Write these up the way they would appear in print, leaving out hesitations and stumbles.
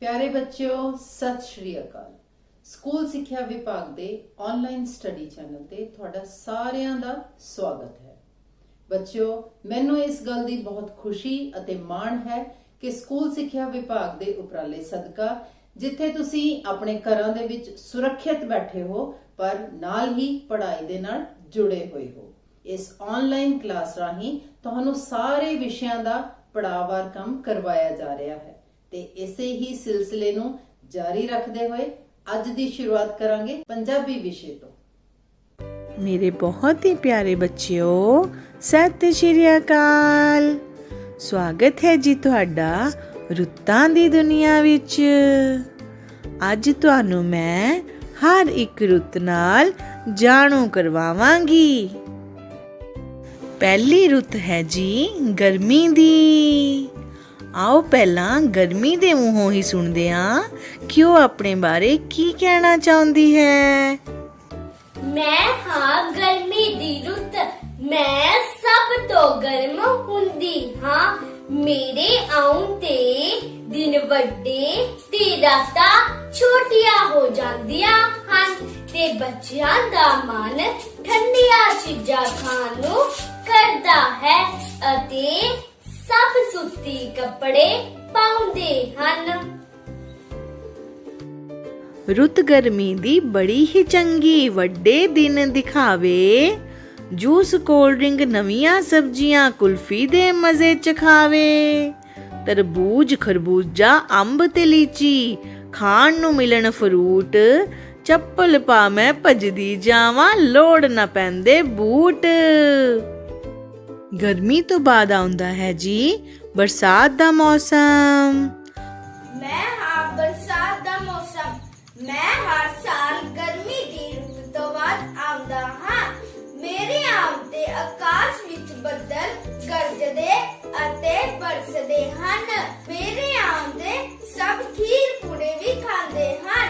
प्यारे बच्चों सत श्री अकाल। स्कूल सिक्ख्या विभाग दे ऑनलाइन स्टडी चैनल ते तुहाडा सारिਆਂ ਦਾ स्वागत है। बच्चों मैनू इस गल दी बहुत खुशी अते माण है कि स्कूल सिक्ख्या विभाग दे उपराले सदका जिथे तुसी अपने घरां दे विच सुरक्षित बैठे हो पर नाल ही पढ़ाई दे नाल जुड़े हुए हो। इस ऑनलाइन क्लास राही तुहानू सारे विषयां दा पड़ावार काम करवाया जा रहा है ते इसे ही सिलसिले नू जारी रखते हुए अज दी शुरुआत करांगे पंजाबी विषय तो। मेरे बहुत ही प्यारे बच्चों सत श्री अकाल। स्वागत है जी तुहाडा रुत्तां दी दुनिया विच। अज तुहानू मैं हर एक रुत नाल जाणू करवावांगी। पहली रुत है जी गर्मी दी। आओ पहला गर्मी दे मूहों ही सुनदे हां कि वो अपने बारे की कहना चाहुंदी है। मैं हाँ गर्मी दी रुत, मैं सब तो गर्म हुंदी हाँ। मेरे आउण ते दिन वड्डे ते रातां छोटियां हो जांदियां हन ते बच्चियां दा मन ठंडियां चीजां खाण नूं करदा है अते सब सुत्ती कपड़े पाउंदे हन। रुत गर्मी दी बड़ी ही चंगी वड्डे दिन दिखावे। जूस कोल्ड ड्रिंक नवियां सब्जियां कुल्फी दे मजे च खावे। तरबूज खरबूजा अंब ते लीची खाण नूं मिलन फ्रूट। चप्पल पा मैं भजदी जावां लोड़ ना पैंदे बूट। गर्मी तो बाद आउंदा है जी बरसात दा मौसम। मैं हाँ बरसात दा मौसम, मैं हर साल गर्मी दी रुत तो बाद आउंदा हाँ। मेरे आउंदे आकाश विच ਬੱਦਲ ਗਰਜਦੇ ਅਤੇ ਬਰਸਦੇ ਹਨ। ਮੇਰੇ ਆਉਂਦੇ ਸਭ ਖੀਰ ਪੂੜੇ ਵੀ ਖਾਂਦੇ ਹਨ।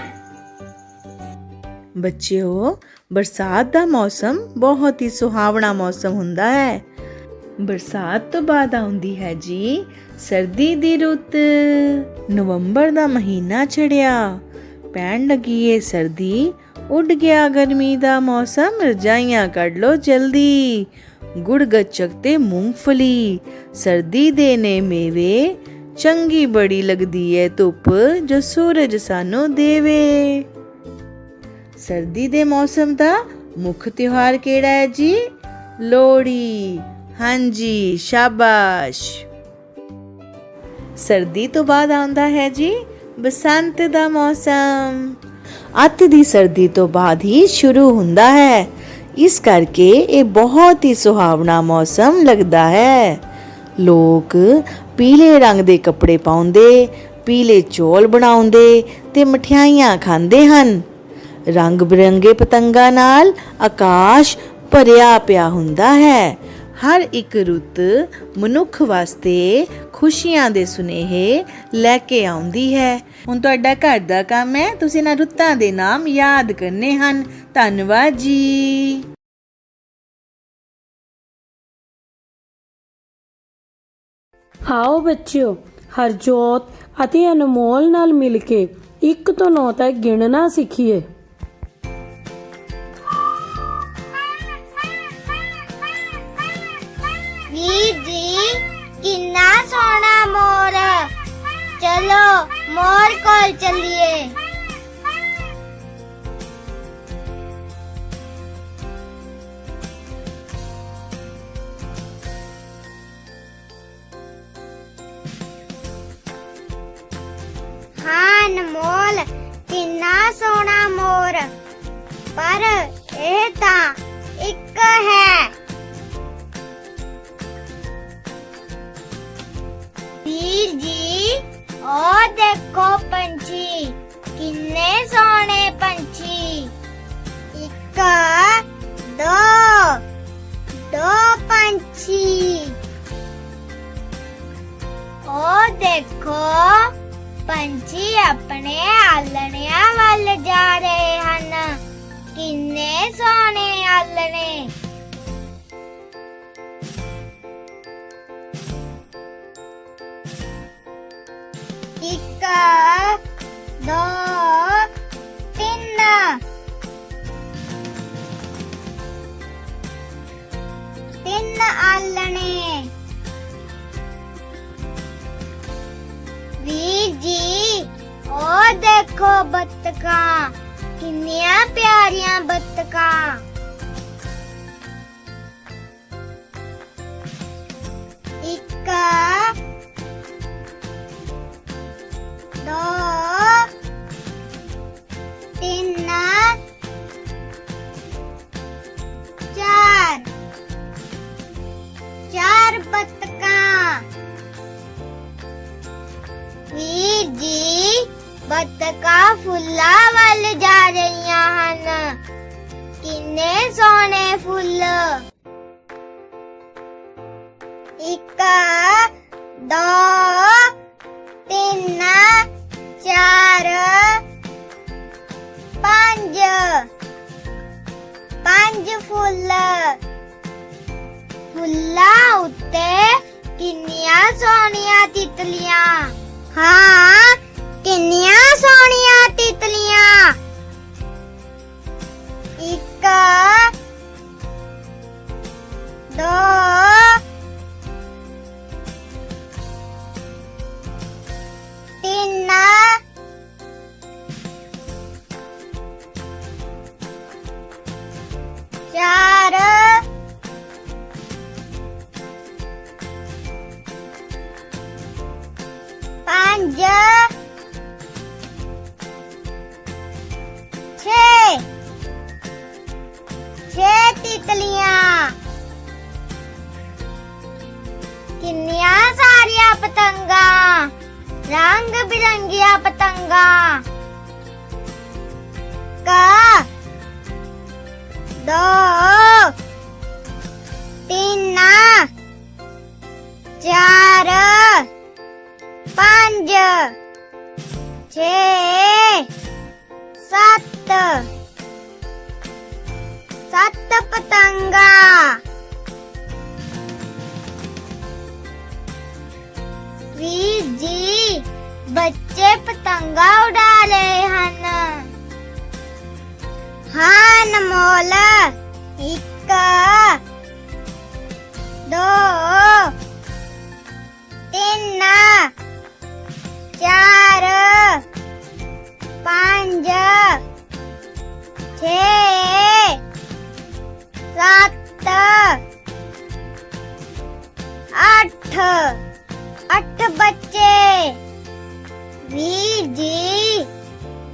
बच्चों बरसात दा मौसम बहुत ही सुहावना मौसम हुंदा है। बरसात तो बाद आउंदी है जी सर्दी दी रुत। नवंबर दा महीना चढ़िया पैण लगी है सर्दी। उड़ गया गर्मी दा मौसम रजाइयां कढ लो जल्दी। गुड़ गच्चक ते मूंगफली सर्दी दे ने मेवे। चंगी बड़ी लगदी है धुप जो सूरज सानू देवे। सर्दी दे मौसम दा मुख त्योहार केड़ा है जी? लोहड़ी। हाँ जी शाबाश। सर्दी तो बाद आउंदा है जी बसंत दा मौसम। अत दी सर्दी तो बाद ही शुरू हुंदा है। इस करके ये बहुत ही सुहावना मौसम लगदा है। लोग पीले रंग दे कपड़े पाउंदे, पीले चौल बनाउंदे ते मठियाइयां खांदे हन। रंग बिरंगे पतंगा नाल आकाश भरिया पिया हुंदा है। हर एक रुत मनुख वास्ते खुशियां दे सुनेहे लैके आउंदी है। हुण तुहाडा घर दा काम है तुसीं इन्हां रुत्तां दे नाम याद करने हन। धन्नवाद जी। आओ बच्चों हरजोत ਅਤੇ ਅਨਮੋਲ ਨਾਲ ਮਿਲ ਕੇ 1 ਤੋਂ 9 ਤੱਕ ਗਿਣਨਾ ਸਿੱਖੀਏ। वीर जी किन्ना सोना मोर, चलो मोर कोल चलिए। हाँ अनमोल किन्ना सोना मोर, पर यह तां एक है। वीर जी ओ देखो पंछी किन्ने सोने पंछी। एक दो दो पंछी। ओ देखो पंछी अपने आलणियां वल जा रहे हन। किन्ने सोने आलणे। एक ਦੋ ਤਿੰਨ ਤਿੰਨ ਆਲਣੇ ਵੀਰ ਜੀ ਉਹ ਦੇਖੋ ਬੱਤਕਾਂ ਕਿੰਨੀਆਂ ਪਿਆਰੀਆਂ ਬੱਤਕਾਂ ਇੱਕ ਦੋ ਤਿੰਨ ਚਾਰ ਚਾਰ ਬੱਤਕਾਂ ਵੀਰ ਜੀ ਬੱਤਕਾਂ ਫੁੱਲਾਂ ਵੱਲ ਜਾ ਰਹੀਆਂ ਹਨ ਕਿੰਨੇ ਸੋਹਣੇ ਫੁੱਲ ਇੱਕ ਦੋ ਤਿੰਨ ਚਾਰ ਪੰਜ ਪੰਜ ਫੁੱਲ ਫੁੱਲਾਂ ਉੱਤੇ ਕਿੰਨੀਆਂ ਸੋਹਣੀਆਂ ਤਿਤਲੀਆਂ ਹਾਂ ਕਿੰਨੀਆਂ ਸੋਹਣੀਆਂ ਤਿਤਲੀਆਂ ਇੱਕ ਦੋ ਤਿੰਨ ਚਾਰ ਪੰਜ ਛੇ ਛੇ ਤਿਤਲੀਆਂ ਕਿੰਨੀਆਂ ਸਾਰੀਆਂ ਪਤੰਗਾਂ ਰੰਗ ਬਿਰੰਗੀਆਂ ਪਤੰਗਾਂ ਕਾ ਦੋ ਤਿੰਨ ਚਾਰ ਪੰਜ ਛੇ ਸੱਤ ਸੱਤ ਪਤੰਗਾਂ ਵੀਰ ਜੀ ਬੱਚੇ ਪਤੰਗਾ ਉਡਾ ਰਹੇ ਹਨ ਹਾਂ ਅਨਮੋਲ ਇੱਕ ਦੋ ਤਿੰਨ ਚਾਰ ਪੰਜ ਛੇ ਸੱਤ ਅੱਠ ਅੱਠ ਬੱਚੇ ਵੀਰ ਜੀ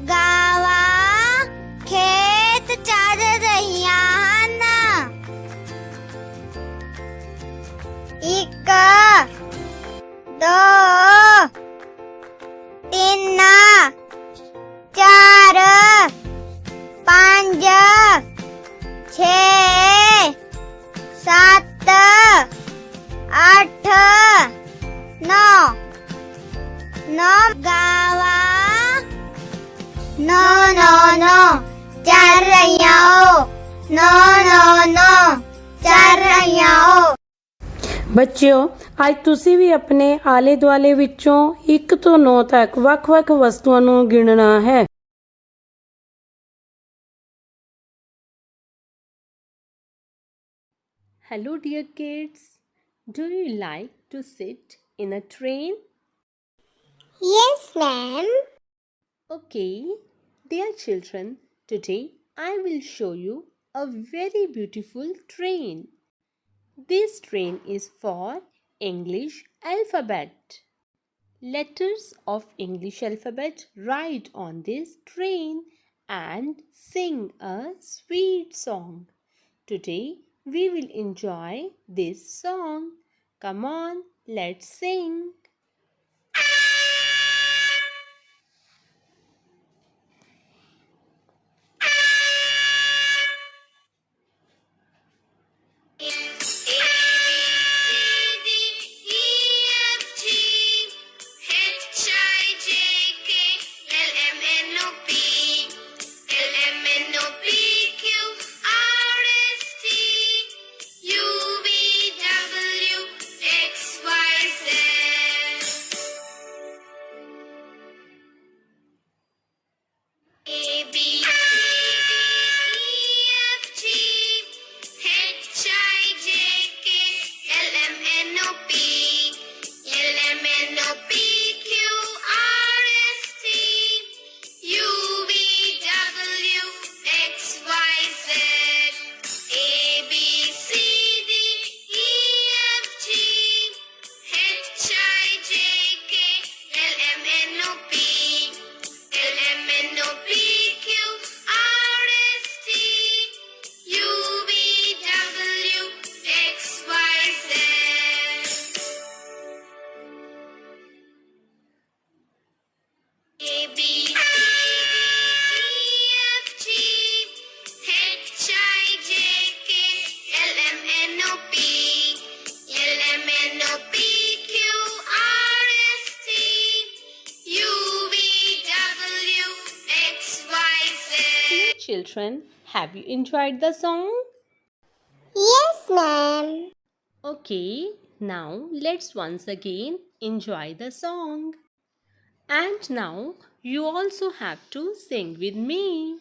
ਗਾਵਾਂ ਖੇਤ ਚਰ ਰਹੀਆਂ ਹਨ ਇੱਕ ਦੋ ਤਿੰਨ ਚਾਰ ਪੰਜ ਛੇ ਸੱਤ ਅੱਠ ਨੌ ਨੌ ਗਾਵਾਂ ਨੌ ਨੌ ਨੌ ਚਰ ਰਹੀਆਂ ਹੋ ਨੌ ਨੌ ਨੌ ਚਰ ਰਹੀਆਂ ਹੋ ਬੱਚਿਓ ਅੱਜ ਤੁਸੀਂ ਵੀ ਆਪਣੇ ਆਲੇ ਦੁਆਲੇ ਵਿੱਚੋਂ 1 ਤੋਂ 9 ਤੱਕ ਵੱਖ-ਵੱਖ ਵਸਤੂਆਂ ਨੂੰ ਗਿਣਨਾ ਹੈ। Hello, dear kids. Do you like to sit in a train? Yes, ma'am. Okay, dear children, today I will show you a very beautiful train. This train is for English alphabet. Letters of English alphabet write on this train and sing a sweet song. Today we will enjoy this song. Come on, let's sing. Children, have you enjoyed the song? Yes, ma'am. Okay, now let's once again enjoy the song. And now you also have to sing with me.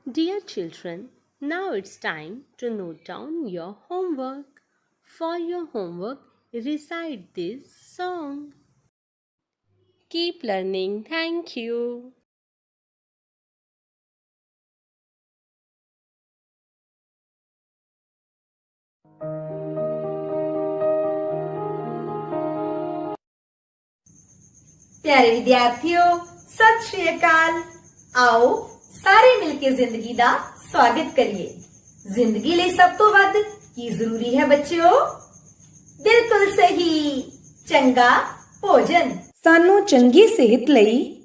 Dear children, now it's time to note down your homework. For your homework, recite this song. Keep learning. Thank you. ਪਿਆਰੇ ਵਿਦਿਆਰਥੀਓ, ਸਤਿ ਸ਼੍ਰੀ ਅਕਾਲ। ਆਓ ਸਾਰੇ ਮਿਲ ਕੇ ਜ਼ਿੰਦਗੀ ਦਾ ਸਵਾਗਤ ਕਰੀਏ। ਜ਼ਿੰਦਗੀ ਲਈ ਸਭ ਤੋਂ ਵੱਧ ਕੀ ਜ਼ਰੂਰੀ ਹੈ ਬੱਚਿਓ? ਬਿਲਕੁਲ ਸਹੀ, ਚੰਗਾ ਭੋਜਨ। ਸਾਨੂੰ ਚੰਗੀ ਸਿਹਤ ਲਈ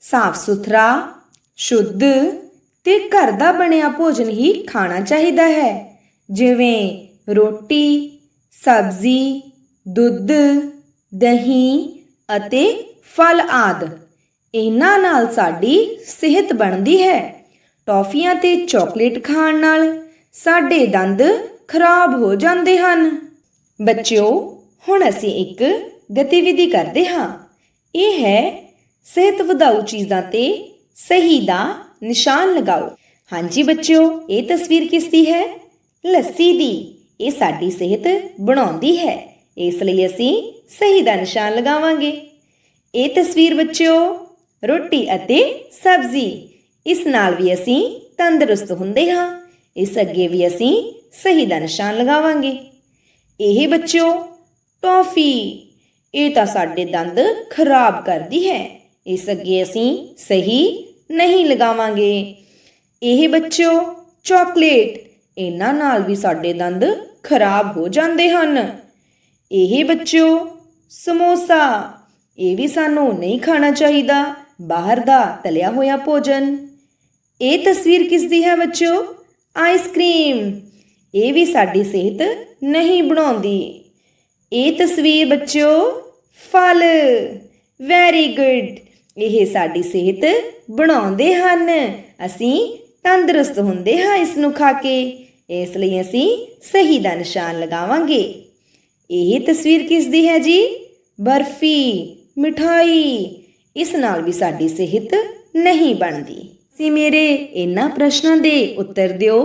ਸਾਫ਼ ਸੁਥਰਾ, ਸ਼ੁੱਧ ਤੇ ਘਰ ਦਾ ਬਣਿਆ ਭੋਜਨ ਹੀ ਖਾਣਾ ਚਾਹੀਦਾ ਹੈ, ਜਿਵੇਂ ਰੋਟੀ, ਸਬਜ਼ੀ, ਦੁੱਧ, ਦਹੀਂ ਅਤੇ ਫਲ ਆਦਿ। ਇਹਨਾਂ ਨਾਲ ਸਾਡੀ ਸਿਹਤ ਬਣਦੀ ਹੈ। ਟੌਫੀਆਂ ਤੇ ਚਾਕਲੇਟ ਖਾਣ ਨਾਲ ਸਾਡੇ ਦੰਦ ਖਰਾਬ ਹੋ ਜਾਂਦੇ ਹਨ। ਬੱਚਿਓ, ਹੁਣ ਅਸੀਂ ਇੱਕ ਗਤੀਵਿਧੀ ਕਰਦੇ ਹਾਂ। ਇਹ ਹੈ ਸਿਹਤ ਵਧਾਊ ਚੀਜ਼ਾਂ ਤੇ ਸਹੀ ਦਾ ਨਿਸ਼ਾਨ ਲਗਾਓ। ਹਾਂਜੀ ਬੱਚਿਓ, ਇਹ ਤਸਵੀਰ ਕਿਸ ਦੀ ਹੈ? ਲੱਸੀ ਦੀ। ਇਹ ਸਾਡੀ ਸਿਹਤ ਬਣਾਉਂਦੀ ਹੈ, ਇਸ ਲਈ ਅਸੀਂ ਸਹੀ ਦਾ ਨਿਸ਼ਾਨ ਲਗਾਵਾਂਗੇ। ਇਹ ਤਸਵੀਰ ਬੱਚਿਓ ਰੋਟੀ ਅਤੇ ਸਬਜ਼ੀ, ਇਸ ਨਾਲ ਵੀ ਅਸੀਂ ਤੰਦਰੁਸਤ ਹੁੰਦੇ ਹਾਂ, ਇਸ ਅੱਗੇ ਵੀ ਅਸੀਂ ਸਹੀ ਦਾ ਨਿਸ਼ਾਨ ਲਗਾਵਾਂਗੇ। ਇਹ ਬੱਚਿਓ ਟੌਫੀ, ਇਹ ਤਾਂ ਸਾਡੇ ਦੰਦ ਖਰਾਬ ਕਰਦੀ ਹੈ, ਇਸ ਅੱਗੇ ਅਸੀਂ ਸਹੀ ਨਹੀਂ ਲਗਾਵਾਂਗੇ। ਇਹ ਬੱਚਿਓ ਚਾਕਲੇਟ, ਇਹਨਾਂ ਨਾਲ ਵੀ ਸਾਡੇ ਦੰਦ ਖਰਾਬ ਹੋ ਜਾਂਦੇ ਹਨ। ਇਹ ਬੱਚਿਓ ਸਮੋਸਾ, ਇਹ ਵੀ ਸਾਨੂੰ ਨਹੀਂ ਖਾਣਾ ਚਾਹੀਦਾ, ਬਾਹਰ ਦਾ ਤਲਿਆ ਹੋਇਆ ਭੋਜਨ। ਇਹ ਤਸਵੀਰ ਕਿਸ ਦੀ ਹੈ ਬੱਚਿਓ? ਆਈਸਕ੍ਰੀਮ, ਇਹ ਵੀ ਸਾਡੀ ਸਿਹਤ ਨਹੀਂ ਬਣਾਉਂਦੀ। ਇਹ ਤਸਵੀਰ ਬੱਚਿਓ ਫਲ, ਵੈਰੀ ਗੁੱਡ, ਇਹ ਸਾਡੀ ਸਿਹਤ ਬਣਾਉਂਦੇ ਹਨ, ਅਸੀਂ ਤੰਦਰੁਸਤ ਹੁੰਦੇ ਹਾਂ ਇਸ ਨੂੰ ਖਾ ਕੇ, ਇਸ ਲਈ ਅਸੀਂ ਸਹੀ ਦਾ ਨਿਸ਼ਾਨ ਲਗਾਵਾਂਗੇ। ਇਹ ਤਸਵੀਰ ਕਿਸ ਦੀ ਹੈ ਜੀ? ਬਰਫੀ, ਮਿਠਾਈ, ਇਸ ਨਾਲ ਵੀ ਸਾਡੀ ਸਿਹਤ ਨਹੀਂ ਬਣਦੀ। ਤੁਸੀਂ ਮੇਰੇ ਇਹਨਾਂ ਪ੍ਰਸ਼ਨਾਂ ਦੇ ਉੱਤਰ ਦਿਓ।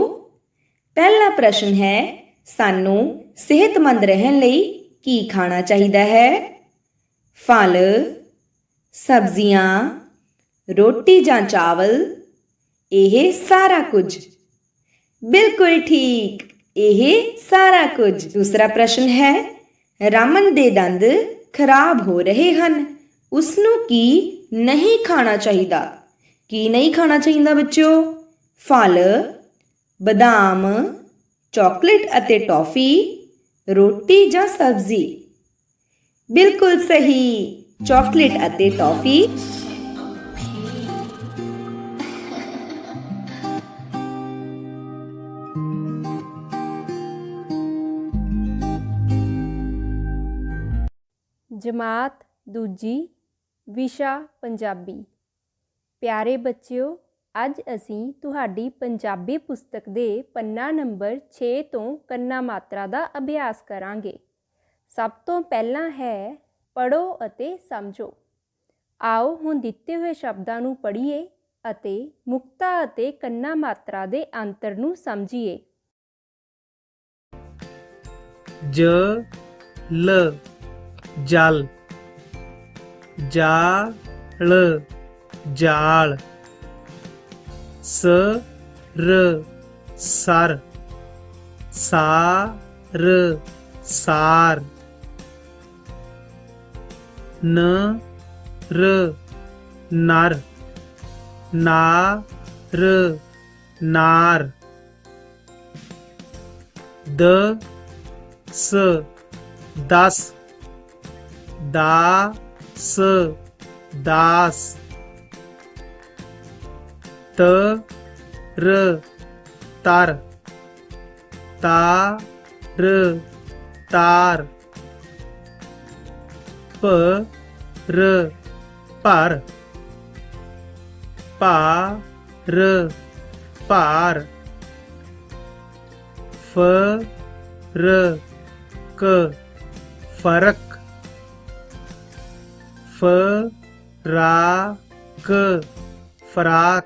ਪਹਿਲਾ ਪ੍ਰਸ਼ਨ ਹੈ, ਸਾਨੂੰ ਸਿਹਤਮੰਦ ਰਹਿਣ ਲਈ ਕੀ ਖਾਣਾ ਚਾਹੀਦਾ ਹੈ? ਫਲ, ਸਬਜ਼ੀਆਂ, ਰੋਟੀ ਜਾਂ ਚਾਵਲ, ਇਹ ਸਾਰਾ ਕੁਝ। ਬਿਲਕੁਲ ਠੀਕ, ਇਹ ਸਾਰਾ ਕੁਝ। ਦੂਸਰਾ ਪ੍ਰਸ਼ਨ ਹੈ, ਰਾਮਨ ਦੇ ਦੰਦ ਖਰਾਬ ਹੋ ਰਹੇ ਹਨ, ਉਸ ਨੂੰ ਕੀ ਨਹੀਂ ਖਾਣਾ ਚਾਹੀਦਾ? ਕੀ ਨਹੀਂ ਖਾਣਾ ਚਾਹੀਦਾ ਬੱਚਿਓ? ਫਲ, ਬਦਾਮ, ਚਾਕਲੇਟ ਅਤੇ ਟੌਫੀ, ਰੋਟੀ ਜਾਂ ਸਬਜ਼ੀ। ਬਿਲਕੁਲ ਸਹੀ, ਚਾਕਲੇਟ ਅਤੇ ਟੌਫੀ। ਜਮਾਤ ਦੂਜੀ, ਵਿਸ਼ਾ ਪੰਜਾਬੀ। ਪਿਆਰੇ ਬੱਚਿਓ, ਅੱਜ ਅਸੀਂ ਤੁਹਾਡੀ ਪੰਜਾਬੀ ਪੁਸਤਕ ਦੇ ਪੰਨਾ ਨੰਬਰ 6 ਤੋਂ ਕੰਨਾ ਮਾਤਰਾ ਦਾ ਅਭਿਆਸ ਕਰਾਂਗੇ। ਸਭ ਤੋਂ ਪਹਿਲਾਂ ਹੈ ਪੜ੍ਹੋ ਅਤੇ ਸਮਝੋ। ਆਓ ਹੁਣ ਦਿੱਤੇ ਹੋਏ ਸ਼ਬਦਾਂ ਨੂੰ ਪੜ੍ਹੀਏ ਅਤੇ ਮੁਕਤਾ ਅਤੇ ਕੰਨਾ ਮਾਤਰਾ ਦੇ ਅੰਤਰ ਨੂੰ ਸਮਝੀਏ। ਜ ਲ ਜਲ, ਜਾਲ ਜਾਲ, ਸ ਰ ਸਰ, ਸਾਰ ਸਾਰ, ਨ ਰ ਨਰ, ਨਾਰ ਨਾਰ, ਦ ਸ ਦਸ, ਦਾਸ ਦਾਸ, ਤ ਰ ਤਰ, ਤਾਰ ਤਾਰ, ਪ ਰ ਪਰ, ਭਾਰ ਭਾਰ, ਫ ਰ ਕ ਫਰਕ, ਫਰਾਕ ਫਰਾਕ।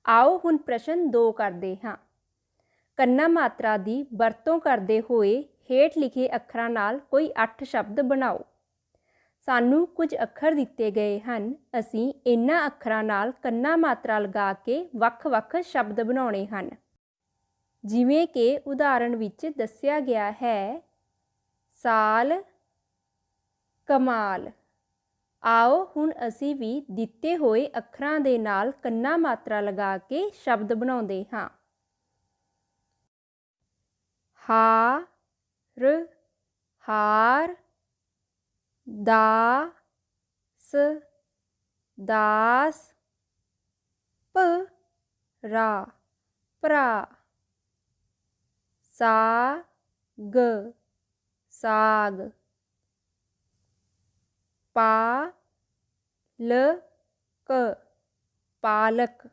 ਆਓ ਹੁਣ ਪ੍ਰਸ਼ਨ 2 ਕਰਦੇ ਹਾਂ। ਕੰਨਾ ਮਾਤਰਾ ਦੀ ਵਰਤੋਂ ਕਰਦੇ ਹੋਏ ਹੇਠ ਲਿਖੇ ਅੱਖਰਾਂ ਨਾਲ ਕੋਈ 8 ਸ਼ਬਦ ਬਣਾਓ। ਸਾਨੂੰ ਕੁਝ ਅੱਖਰ ਦਿੱਤੇ ਗਏ ਹਨ। ਅਸੀਂ ਇਹਨਾਂ ਅੱਖਰਾਂ ਨਾਲ ਕੰਨਾ ਮਾਤਰਾ ਲਗਾ ਕੇ ਵੱਖ-ਵੱਖ ਸ਼ਬਦ ਬਣਾਉਣੇ ਹਨ। ਜਿਵੇਂ ਕਿ ਉਦਾਹਰਣ ਵਿੱਚ ਦੱਸਿਆ ਗਿਆ ਹੈ, ਸਾਲ, ਕਮਾਲ। ਆਓ ਹੁਣ ਅਸੀਂ ਵੀ ਦਿੱਤੇ ਹੋਏ ਅੱਖਰਾਂ ਦੇ ਨਾਲ ਕੰਨਾ ਮਾਤਰਾ ਲਗਾ ਕੇ ਸ਼ਬਦ ਬਣਾਉਂਦੇ ਹਾਂ। ਹਾਰ ਹਾਰ, ਦਾਸ ਦਾਸ, ਭਰਾ ਭਰਾ, ਸਾਗ ਸਾਗ, ਪਾਲਕ ਪਾਲਕ,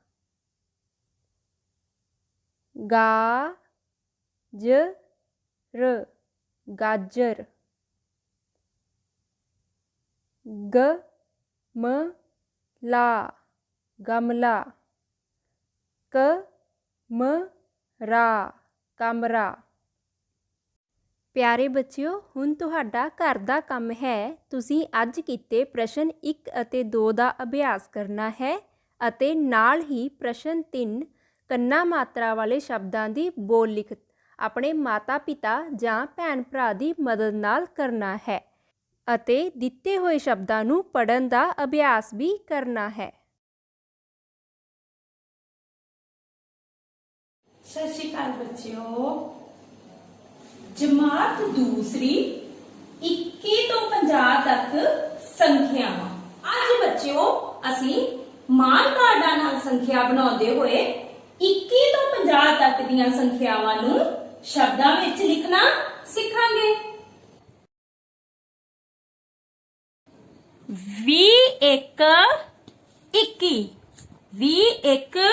ਗਾਜਰ ਗਾਜਰ, ਗਮਲਾ ਗਮਲਾ, ਕਮਰਾ ਕਮਰਾ। ਪਿਆਰੇ ਬੱਚਿਓ, ਹੁਣ ਤੁਹਾਡਾ ਘਰ ਦਾ ਕੰਮ ਹੈ। ਤੁਸੀਂ ਅੱਜ ਕੀਤੇ ਪ੍ਰਸ਼ਨ 1 ਅਤੇ 2 ਦਾ ਅਭਿਆਸ ਕਰਨਾ ਹੈ ਅਤੇ ਨਾਲ ਹੀ ਪ੍ਰਸ਼ਨ 3 ਕੰਨਾ ਮਾਤਰਾ ਵਾਲੇ ਸ਼ਬਦਾਂ ਦੀ ਬੋਲ ਲਿਖਤ ਆਪਣੇ ਮਾਤਾ-ਪਿਤਾ ਜਾਂ ਭੈਣ-ਭਰਾ ਦੀ ਮਦਦ ਨਾਲ ਕਰਨਾ ਹੈ ਅਤੇ ਦਿੱਤੇ ਹੋਏ ਸ਼ਬਦਾਂ ਨੂੰ ਪੜ੍ਹਨ ਦਾ ਅਭਿਆਸ ਵੀ ਕਰਨਾ ਹੈ। ਸਤਿ ਸ਼੍ਰੀ ਅਕਾਲ ਬੱਚਿਓ। ਜਮਾਤ ਦੂਸਰੀ 21 ਤੋਂ 50 ਤੱਕ ਸੰਖਿਆਵਾਂ। ਅੱਜ ਬੱਚਿਓ ਅਸੀਂ ਮਾਨ ਕਾਰਡਾਂ ਨਾਲ ਸੰਖਿਆ ਬਣਾਉਂਦੇ ਹੋਏ 21 ਤੋਂ 50 ਤੱਕ ਦੀਆਂ ਸੰਖਿਆਵਾਂ ਨੂੰ ਸ਼ਬਦਾਂ ਵਿੱਚ ਲਿਖਣਾ ਸਿੱਖਾਂਗੇ। 21 21, 21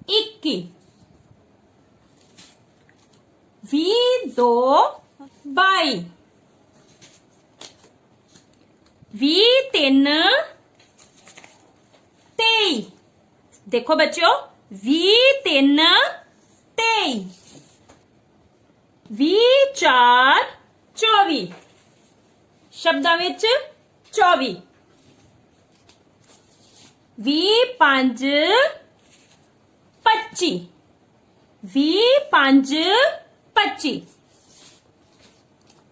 21, 22 22, 23 23। देखो बच्चों, 23 22 20 4 24 ਸ਼ਬਦਾਂ ਵਿੱਚ 24 20 5 25 20 5 25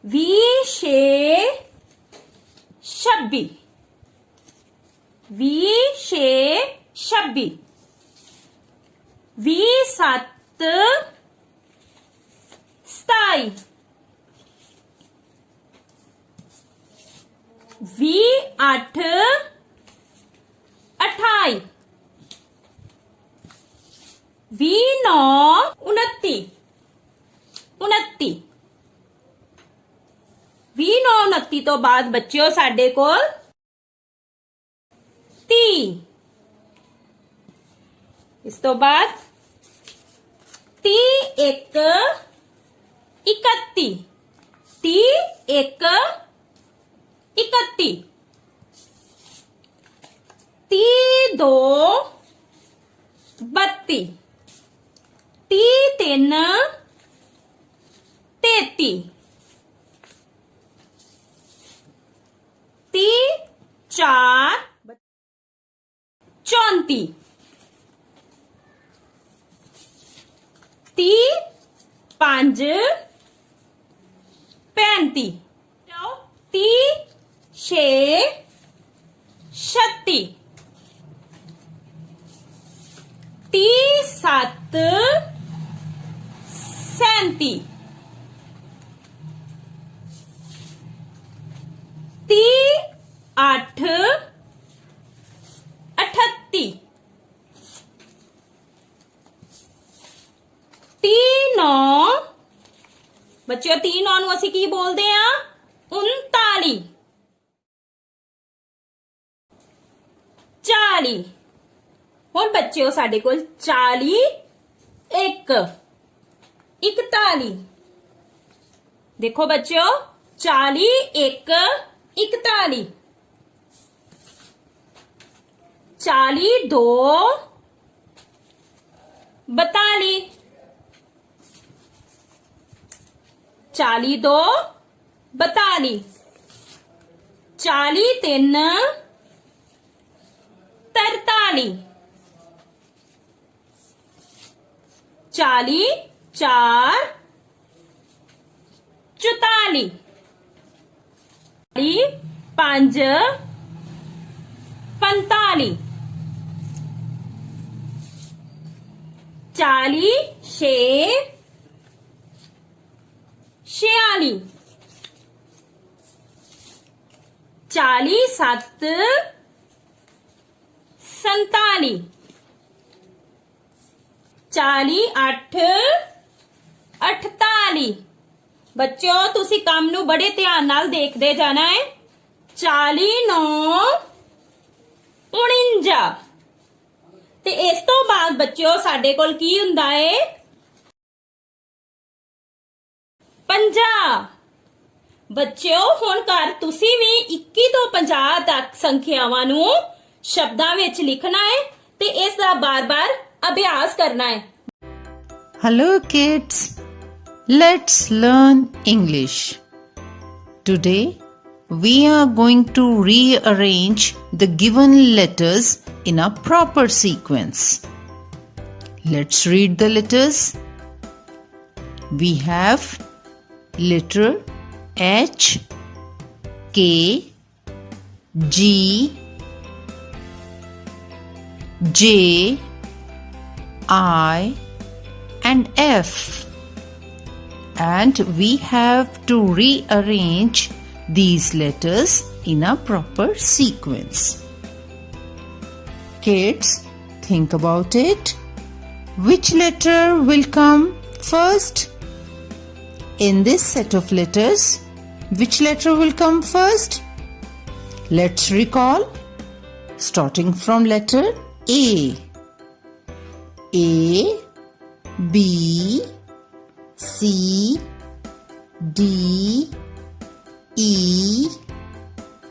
20 6 26 20 6 26 20 7 27 20 8 28 20 9 29 29 20 9 29 ਤੋਂ ਬਾਅਦ ਬੱਚਿਓ ਸਾਡੇ ਕੋਲ 30 ਇਸ ਤੋਂ ਬਾਅਦ 30 1 31 30 1 31 30 2 32 30 3 33 30 4 34 30 5 35 30 6 36 30 7 37 30 8 38 30 9 ਬੱਚਿਓ 30 9 ਨੂੰ ਅਸੀਂ ਕੀ ਬੋਲਦੇ ਆ 39 40 ਹੁਣ ਬੱਚਿਓ ਸਾਡੇ ਕੋਲ 40 1 41 ਦੇਖੋ ਬੱਚਿਓ 40 1 41 40 2 42 40 2 42 40 3 43 40 4 44 5 45 40 6 46 40 7 47 40 8 48 ਬੱਚਿਓ ਤੁਸੀਂ ਕੰਮ ਨੂੰ ਬੜੇ ਧਿਆਨ ਨਾਲ ਦੇਖਦੇ ਜਾਣਾ ਹੈ 40 9 49 ਤੇ ਇਸ ਤੋਂ ਬਾਅਦ ਬੱਚਿਓ ਸਾਡੇ ਕੋਲ ਕੀ ਹੁੰਦਾ ਹੈ 50 ਬੱਚਿਓ ਹੁਣ ਘਰ ਤੁਸੀਂ ਵੀ 21 ਤੋਂ 50 ਤੱਕ ਸੰਖਿਆਵਾਂ ਨੂੰ ਸ਼ਬਦਾਂ ਵਿੱਚ ਲਿਖਣਾ ਹੈ ਤੇ ਇਸ ਦਾ ਬਾਰ-ਬਾਰ ਅਭਿਆਸ ਕਰਨਾ ਹੈ Hello kids, let's learn English. Today we are going to rearrange the given letters in a proper sequence. Let's read the letters. We have letter H, K, G, J, I and F, and we have to rearrange these letters in a proper sequence. Kids, think about it. Which letter will come first? In this set of letters, which letter will come first? Let's recall, starting from letter A. A, B, C, D, E,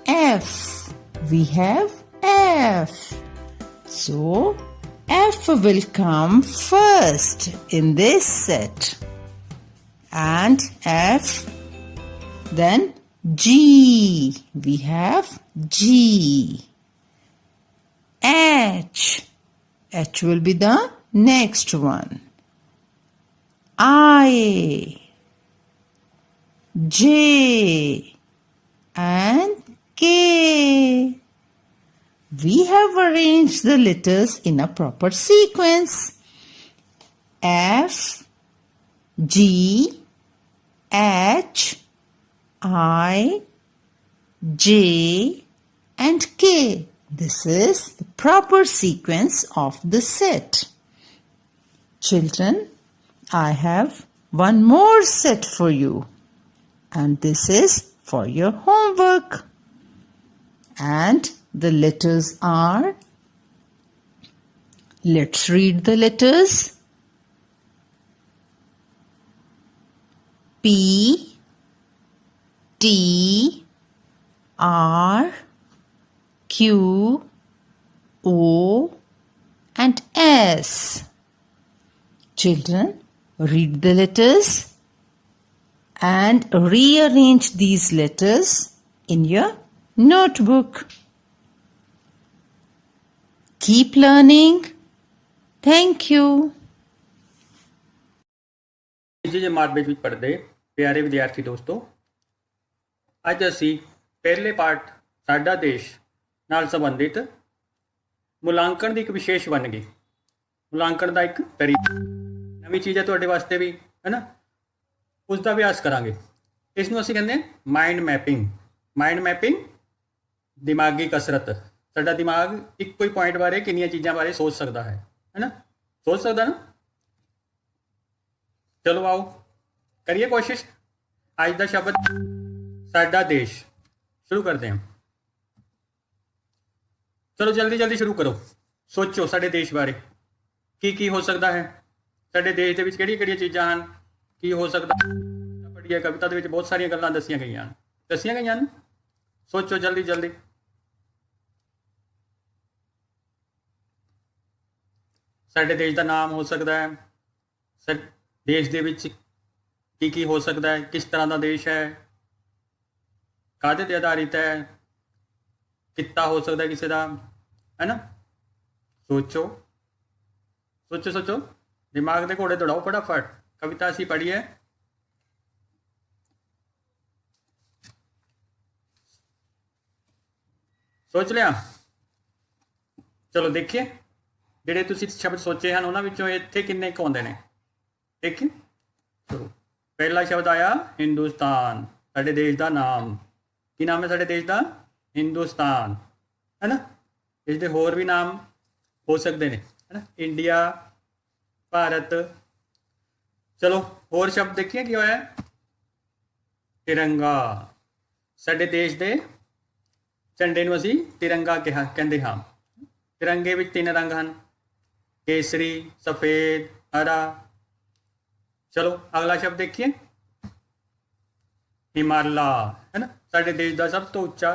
F. We have F. So F will come first in this set. And F, then G. We have G. H. H will be the next one. I. J. And K. We have arranged the letters in a proper sequence. F, G, H, I, J, and K. This is the proper sequence of the set. Children, I have one more set for you, and this is for your homework. And the letters are, let's read the letters. P, T, R, Q, O, and S. Children, read the letters and rearrange these letters in your notebook. Keep learning. Thank you. ਜੀ ਜਮਾਤ ਵਿੱਚ ਪੜ੍ਹਦੇ ਪਿਆਰੇ ਵਿਦਿਆਰਥੀ ਦੋਸਤੋ, ਅੱਜ ਅਸੀਂ ਪਹਿਲੇ ਪਾਠ ਸਾਡਾ ਦੇਸ਼ ਨਾਲ ਸੰਬੰਧਿਤ ਮੁਲਾਂਕਣ ਦੀ ਇੱਕ ਵਿਸ਼ੇਸ਼ ਵੰਨਗੀ, ਮੁਲਾਂਕਣ ਦਾ ਇੱਕ ਤਰੀਕਾ, ਨਵੀਂ ਚੀਜ਼ ਹੈ ਤੁਹਾਡੇ ਵਾਸਤੇ ਵੀ, ਹੈ ਨਾ, ਉਸ ਦਾ ਅਭਿਆਸ ਕਰਾਂਗੇ। ਇਸ ਨੂੰ ਅਸੀਂ ਕਹਿੰਦੇ ਹਾਂ ਮਾਈਂਡ ਮੈਪਿੰਗ। ਮਾਈਂਡ ਮੈਪਿੰਗ ਦਿਮਾਗੀ ਕਸਰਤ। ਸਾਡਾ ਦਿਮਾਗ ਇੱਕੋ ਹੀ ਪੁਆਇੰਟ ਬਾਰੇ ਕਿੰਨੀਆਂ ਚੀਜ਼ਾਂ ਬਾਰੇ ਸੋਚ ਸਕਦਾ ਹੈ ਨਾ, ਸੋਚ ਸਕਦਾ ਨਾ। ਚਲੋ ਆਓ ਕਰੀਏ ਕੋਸ਼ਿਸ਼। ਅੱਜ ਦਾ ਸ਼ਬਦ ਸਾਡਾ ਦੇਸ਼। ਸ਼ੁਰੂ ਕਰਦੇ ਹਾਂ। ਚਲੋ ਜਲਦੀ ਜਲਦੀ ਸ਼ੁਰੂ ਕਰੋ। ਸੋਚੋ ਸਾਡੇ ਦੇਸ਼ ਬਾਰੇ ਕੀ ਕੀ ਹੋ ਸਕਦਾ ਹੈ, ਸਾਡੇ ਦੇਸ਼ ਦੇ ਵਿੱਚ ਕਿਹੜੀਆਂ ਕਿਹੜੀਆਂ ਚੀਜ਼ਾਂ ਹਨ, ਕੀ ਹੋ ਸਕਦਾ। ਪੜ੍ਹੀ ਹੈ ਕਵਿਤਾ ਦੇ ਵਿੱਚ ਬਹੁਤ ਸਾਰੀਆਂ ਗੱਲਾਂ ਦੱਸੀਆਂ ਗਈਆਂ ਹਨ। ਸੋਚੋ ਜਲਦੀ ਜਲਦੀ। ਸਾਡੇ ਦੇਸ਼ ਦਾ ਨਾਮ ਹੋ ਸਕਦਾ ਹੈ, ਦੇਸ਼ ਦੇ ਵਿੱਚ ਕੀ ਕੀ ਹੋ ਸਕਦਾ ਹੈ, ਕਿਸ ਤਰ੍ਹਾਂ ਦਾ ਦੇਸ਼ ਹੈ, ਕਾਹਦੇ ਤੇ ਆਧਾਰਿਤ ਹੈ, ਕਿੱਤਾ ਹੋ ਸਕਦਾ ਕਿਸੇ ਦਾ, ਹੈ ਨਾ। ਸੋਚੋ ਸੋਚੋ ਸੋਚੋ, ਦਿਮਾਗ ਦੇ ਘੋੜੇ ਦੌੜਾਓ ਫਟਾਫਟ। ਕਵਿਤਾ ਅਸੀਂ ਪੜ੍ਹੀ ਹੈ। ਸੋਚ ਲਿਆ? ਚਲੋ ਦੇਖੀਏ ਜਿਹੜੇ ਤੁਸੀਂ ਸ਼ਬਦ ਸੋਚੇ ਹਨ ਉਹਨਾਂ ਵਿੱਚੋਂ ਇੱਥੇ ਕਿੰਨੇ ਕੁ ਆਉਂਦੇ ਨੇ। ਦੇਖੀਏ। ਚਲੋ ਪਹਿਲਾ ਸ਼ਬਦ ਆਇਆ ਹਿੰਦੁਸਤਾਨ। ਸਾਡੇ ਦੇਸ਼ ਦਾ ਨਾਮ ਕੀ ਨਾਮ ਹੈ? ਸਾਡੇ ਦੇਸ਼ ਦਾ ਹਿੰਦੁਸਤਾਨ, ਹੈ ਨਾ। ਇਸ ਦੇ ਹੋਰ ਵੀ ਨਾਮ ਹੋ ਸਕਦੇ ਨੇ, ਹੈ ਨਾ, ਇੰਡੀਆ, ਭਾਰਤ। ਚਲੋ ਹੋਰ ਸ਼ਬਦ ਦੇਖੀਏ ਕੀ ਹੋਇਆ। ਤਿਰੰਗਾ। ਸਾਡੇ ਦੇਸ਼ ਦੇ ਝੰਡੇ ਨੂੰ ਅਸੀਂ ਤਿਰੰਗਾ ਕਹਿੰਦੇ ਹਾਂ। ਤਿਰੰਗੇ ਵਿੱਚ 3 ਰੰਗ ਹਨ, ਕੇਸਰੀ, ਸਫੇਦ, ਹਰਾ। ਚਲੋ ਅਗਲਾ ਸ਼ਬਦ ਦੇਖੀਏ। ਹਿਮਾਲਾ, ਹੈ ਨਾ। ਸਾਡੇ ਦੇਸ਼ ਦਾ ਸਭ ਤੋਂ ਉੱਚਾ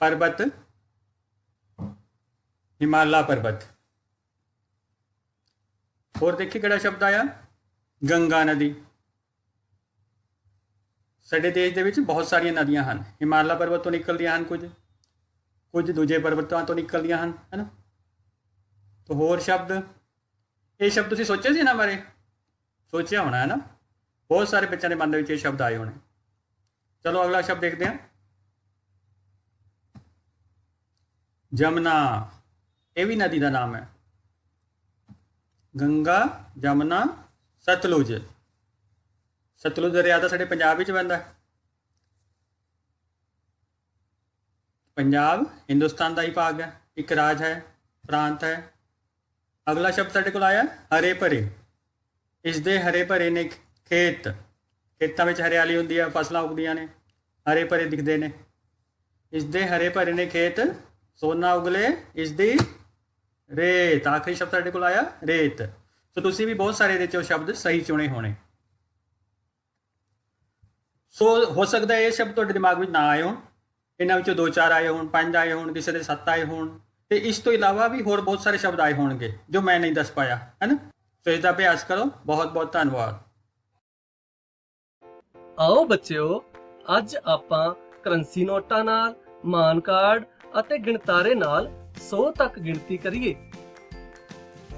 ਪਰਬਤ ਹਿਮਾਲਾ ਪਰਬਤ। ਹੋਰ ਦੇਖੀਏ ਕਿਹੜਾ ਸ਼ਬਦ ਆਇਆ। ਗੰਗਾ ਨਦੀ। ਸਾਡੇ ਦੇਸ਼ ਦੇ ਵਿੱਚ ਬਹੁਤ ਸਾਰੀਆਂ ਨਦੀਆਂ ਹਨ। ਹਿਮਾਲਾ ਪਰਬਤ ਤੋਂ ਨਿਕਲਦੀਆਂ ਹਨ, ਕੁਝ ਦੂਜੇ ਪਰਬਤਾਂ ਤੋਂ ਨਿਕਲਦੀਆਂ ਹਨ, ਹੈ ਨਾ। ਤਾਂ ਹੋਰ ਸ਼ਬਦ, ਇਹ ਸ਼ਬਦ ਤੁਸੀਂ ਸੋਚਿਆ ਸੀ ਇਹਨਾਂ ਬਾਰੇ? ਸੋਚਿਆ ਹੋਣਾ, ਹੈ ਨਾ। ਬਹੁਤ ਸਾਰੇ ਬੱਚਿਆਂ ਦੇ ਮਨ ਦੇ ਵਿੱਚ ਇਹ ਸ਼ਬਦ ਆਏ ਹੋਣੇ। ਚਲੋ ਅਗਲਾ ਸ਼ਬਦ ਦੇਖਦੇ ਹਾਂ। ਜਮਨਾ। ਇਹ ਵੀ ਨਦੀ ਦਾ ਨਾਮ ਹੈ। ਗੰਗਾ, ਜਮਨਾ, ਸਤਲੁਜ। ਸਤਲੁਜ ਦਰਿਆ ਤਾਂ ਸਾਡੇ ਪੰਜਾਬ ਵਿੱਚ ਪੈਂਦਾ ਹੈ। ਪੰਜਾਬ ਹਿੰਦੁਸਤਾਨ ਦਾ ਹੀ ਭਾਗ ਹੈ, ਇੱਕ ਰਾਜ ਹੈ, ਪ੍ਰਾਂਤ ਹੈ। ਅਗਲਾ ਸ਼ਬਦ ਸਾਡੇ ਕੋਲ ਆਇਆ ਹਰੇ ਭਰੇ। ਇਸ ਦੇ ਹਰੇ ਭਰੇ ਨੇ ਖੇਤ। ਖੇਤਾਂ ਵਿੱਚ ਹਰਿਆਲੀ ਹੁੰਦੀ ਹੈ, ਫਸਲਾਂ ਉੱਗਦੀਆਂ ਨੇ, ਹਰੇ ਭਰੇ ਦਿਖਦੇ ਨੇ। ਇਸ ਦੇ ਹਰੇ ਭਰੇ ਨੇ ਖੇਤ, ਸੋਨਾ ਉਗਲੇ ਇਸ ਦੀ ਰੇਤ। ਆਖਰੀ ਸ਼ਬਦ ਸਾਡੇ ਕੋਲ ਆਇਆ ਰੇਤ। ਸੋ ਤੁਸੀਂ ਵੀ ਬਹੁਤ ਸਾਰੇ ਇਹਦੇ ਚੋਂ ਸ਼ਬਦ ਸਹੀ ਚੁਣੇ ਹੋਣੇ। ਸੋ ਹੋ ਸਕਦਾ ਇਹ ਸ਼ਬਦ ਤੁਹਾਡੇ ਦਿਮਾਗ ਵਿੱਚ ਨਾ ਆਏ ਹੋਣ, ਇਹਨਾਂ ਵਿੱਚੋਂ 2-4 ਆਏ ਹੋਣ, 5 ਆਏ ਹੋਣ, ਕਿਸੇ ਦੇ 7 ਆਏ ਹੋਣ, ਤੇ ਇਸ ਤੋਂ ਇਲਾਵਾ ਵੀ ਹੋਰ ਬਹੁਤ ਸਾਰੇ ਸ਼ਬਦ ਆਏ ਹੋਣਗੇ ਜੋ ਮੈਂ ਨਹੀਂ ਦੱਸ ਪਾਇਆ, ਹੈ ਨਾ। ਸੋ ਇਸ ਦਾ ਅਭਿਆਸ ਕਰੋ। ਬਹੁਤ ਬਹੁਤ ਧੰਨਵਾਦ। ਆਓ ਬੱਚਿਓ, ਅੱਜ ਆਪਾਂ ਕਰੰਸੀ ਨੋਟਾਂ ਨਾਲ, ਮਾਨ ਕਾਰਡ ਅਤੇ ਗਿਣਤਾਰੇ ਨਾਲ 100 ਤੱਕ ਗਿਣਤੀ ਕਰੀਏ।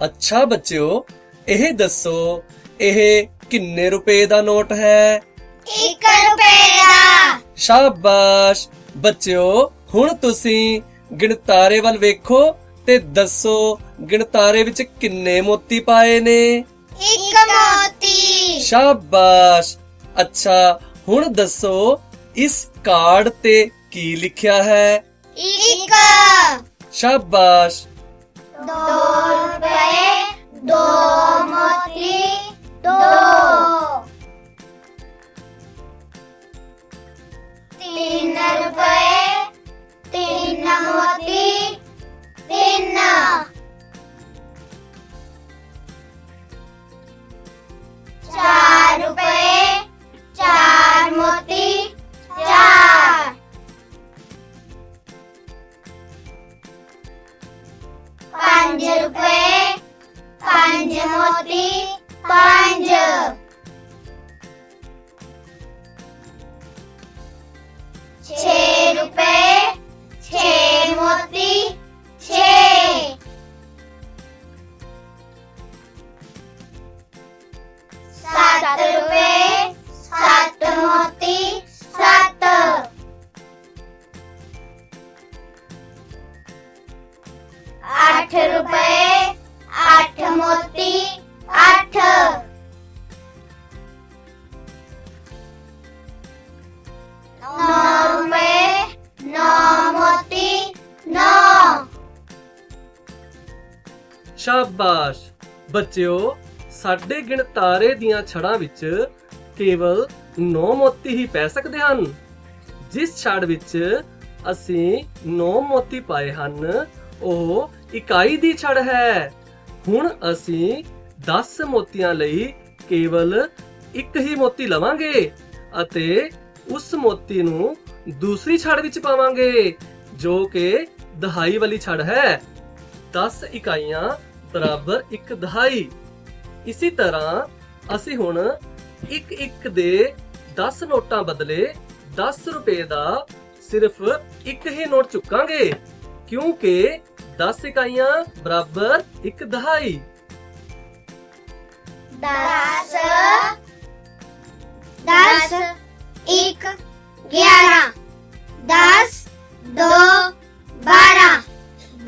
ਅੱਛਾ ਬੱਚਿਓ, ਇਹ ਦੱਸੋ ਇਹ ਕਿੰਨੇ ਰੁਪਏ ਦਾ ਨੋਟ ਹੈ? 1 ਰੁਪਏ ਦਾ। ਸ਼ਾਬਾਸ਼ ਬੱਚਿਓ, ਹੁਣ ਤੁਸੀਂ ਗਿਣਤਾਰੇ ਵੱਲ ਵੇਖੋ ਤੇ ਦੱਸੋ ਗਿਣਤਾਰੇ ਵਿੱਚ ਕਿੰਨੇ ਮੋਤੀ ਪਾਏ ਨੇ? 1 ਮੋਤੀ। ਸ਼ਾਬਾਸ਼। ਅੱਛਾ, ਹੁਣ ਦੱਸੋ ਇਸ ਕਾਰਡ ਤੇ ਕੀ ਲਿਖਿਆ ਹੈ? 1। ਸ਼ਾਬਾਸ਼। 2 ਰੁਪਏ 2 ਮੋਤੀ 2। 3 ਰੁਪਏ 3 ਮੋਤੀ 3। 4 ਰੁਪਏ 4 ਮੋਤੀ 4। 5 ਰੁਪਏ 5 ਮੋਤੀ 5। 6 ਰੁਪਏ 6 ਮੋਤੀ 6। 7 ਰੁਪਏ 7 ਮੋਤੀ 7। 8 ਰੁਪਏ 8 ਮੋਤੀ 8। 9 ਰੁਪਏ 9 ਮੋਤੀ 9। ਸ਼ਾਬਾਸ਼ ਬੱਚਿਓ, ਸਾਡੇ ਗਿਣਤਾਰੇ ਦੀਆਂ ਛੜਾਂ ਵਿੱਚ ਕੇਵਲ 9 ਮੋਤੀ ਹੀ ਪੈ ਸਕਦੇ ਹਨ। ਜਿਸ ਛੜ ਵਿੱਚ ਅਸੀਂ 9 ਮੋਤੀ ਪਾਏ ਹਨ ਉਹ ਇਕਾਈ ਦੀ ਛੜ ਹੈ। ਹੁਣ ਅਸੀਂ 10 ਮੋਤੀਆਂ ਲਈ ਕੇਵਲ ਇੱਕ ਹੀ ਮੋਤੀ ਲਵਾਂਗੇ ਅਤੇ ਉਸ ਮੋਤੀ ਨੂੰ ਦੂਸਰੀ ਛੜ ਵਿੱਚ ਪਾਵਾਂਗੇ ਜੋ ਕਿ ਦਹਾਈ ਵਾਲੀ ਛੜ ਹੈ। 10 ਇਕਾਈਆਂ ਬਰਾਬਰ 1 ਦਹਾਈ। ਇਸੇ ਤਰ੍ਹਾਂ ਅਸੀਂ ਹੁਣ ਇੱਕ ਦੇ 10 ਨੋਟਾਂ ਬਦਲੇ 10 ਰੁਪਏ ਦਾ ਸਿਰਫ ਇੱਕ ਹੀ ਨੋਟ ਚੁੱਕਾਂਗੇ ਕਿਉਂਕਿ 10 ਇਕਾਈਆਂ ਬਰਾਬਰ 1 ਦਹਾਈ। 10 10 1 11 10 2 12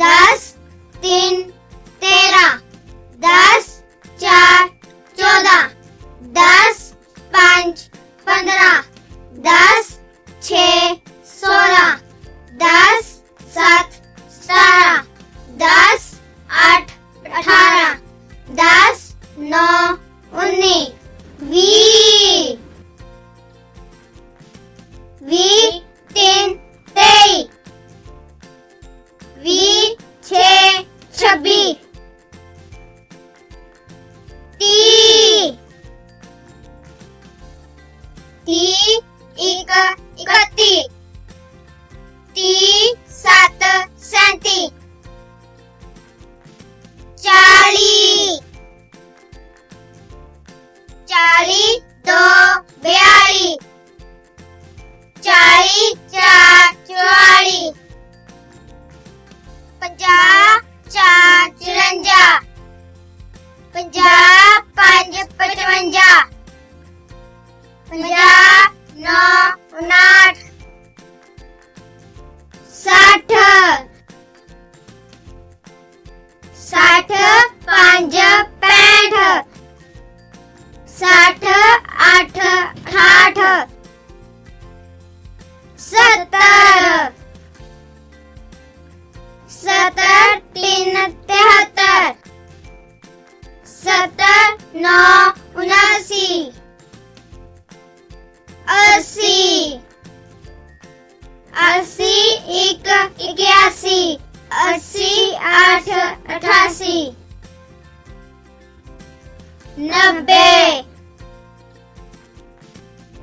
10 3 13 10 4 14 10 5 15 10 6 16 10 7 17 10 8 18 10 9 19 20 20 3 23 20 6 26 30 30 1 31 30 7 37 40 40 2 42 40 4 44 50 4 54 50 5 55 50 9 59 60 60 5 65 60 8 68 70 70 3 73 70 9 79 80 80 1 81 80 8 88 90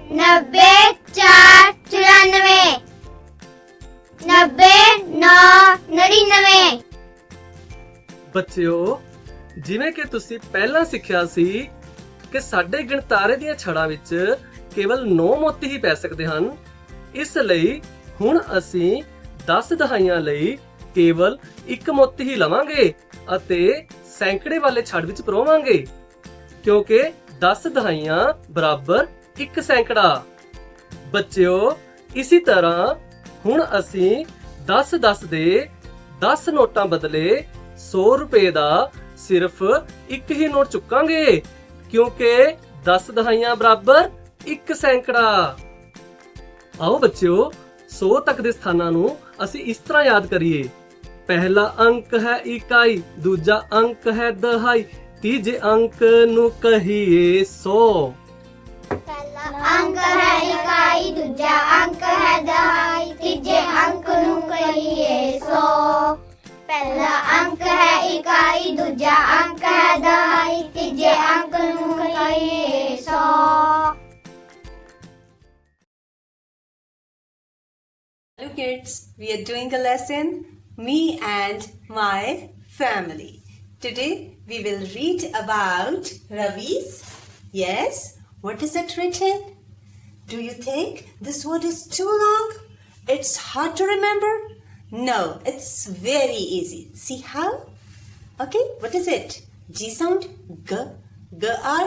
90 4 94 90 9 99 ਬੱਚਿਓ, ਜਿਵੇਂ ਕਿ ਤੁਸੀਂ ਪਹਿਲਾਂ ਸਿੱਖਿਆ ਸੀ ਕਿ ਸਾਡੇ ਗਿਣਤਾਰੇ ਦੀਆਂ ਛੜਾਂ ਵਿੱਚ ਕੇਵਲ 9 ਮੋਤੀ ਹੀ ਪੈ ਸਕਦੇ ਹਨ, ਇਸ ਲਈ ਹੁਣ ਅਸੀਂ 10 ਦਹਾਈਆਂ ਲਈ ਕੇਵਲ 1 ਮੋਤੀ ਹੀ ਲਵਾਂਗੇ ਅਤੇ ਸੈਂਕੜੇ ਵਾਲੇ ਛੜ ਵਿੱਚ ਪਰੋਵਾਂਗੇ, ਕਿਉਂਕਿ 10 ਦਹਾਈਆਂ ਬਰਾਬਰ 1 ਸੈਂਕੜਾ। ਬੱਚਿਓ, ਇਸੇ ਤਰ੍ਹਾਂ ਹੁਣ ਅਸੀਂ 10 ਦੇ 10 ਨੋਟਾਂ ਬਦਲੇ 100 ਰੁਪਏ ਦਾ ਸਿਰਫ ਇੱਕ ਹੀ ਨੋਟ ਚੁੱਕਾਂਗੇ, ਕਿਉਂਕਿ 10 ਦਹਾਈਆਂ ਬਰਾਬਰ 1 ਸੈਂਕੜਾ। ਆਓ ਬੱਚਿਓ, 100 ਤੱਕ ਦੇ ਸਥਾਨਾਂ ਨੂੰ ਅਸੀਂ ਇਸ ਤਰ੍ਹਾਂ ਯਾਦ ਕਰੀਏ। ਪਹਿਲਾ ਅੰਕ ਹੈ ਇਕਾਈ, ਦੂਜਾ ਅੰਕ ਹੈ ਦਹਾਈ, ਤੀਜੇ ਅੰਕ ਨੂੰ ਕਹੀਏ 100। अंक है इकाई, दूजा अंक है दहाई, तीजे अंक नू कहिए 100। पहला अंक है इकाई, दूजा अंक है दहाई, तीजे अंक नू कहिए 100। Hello kids, we are doing a lesson, Me and My Family. Today we will read about Ravi's. Yes, what is it written? Do you think this word is too long? It's hard to remember? No, it's very easy. See how? Okay, what is it? G sound, G, G-R,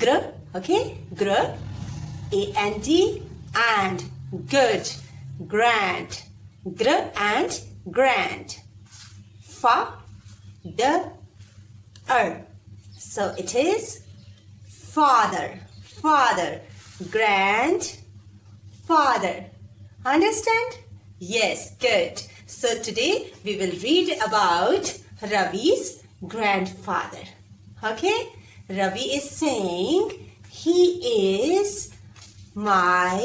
gr, okay, gr, A-N-D, and good, grand, gr and grand, fa, d, r. So it is father, father, grandfather. Understand? Yes, good. So today we will read about Ravi's grandfather. Okay? Ravi is saying he is my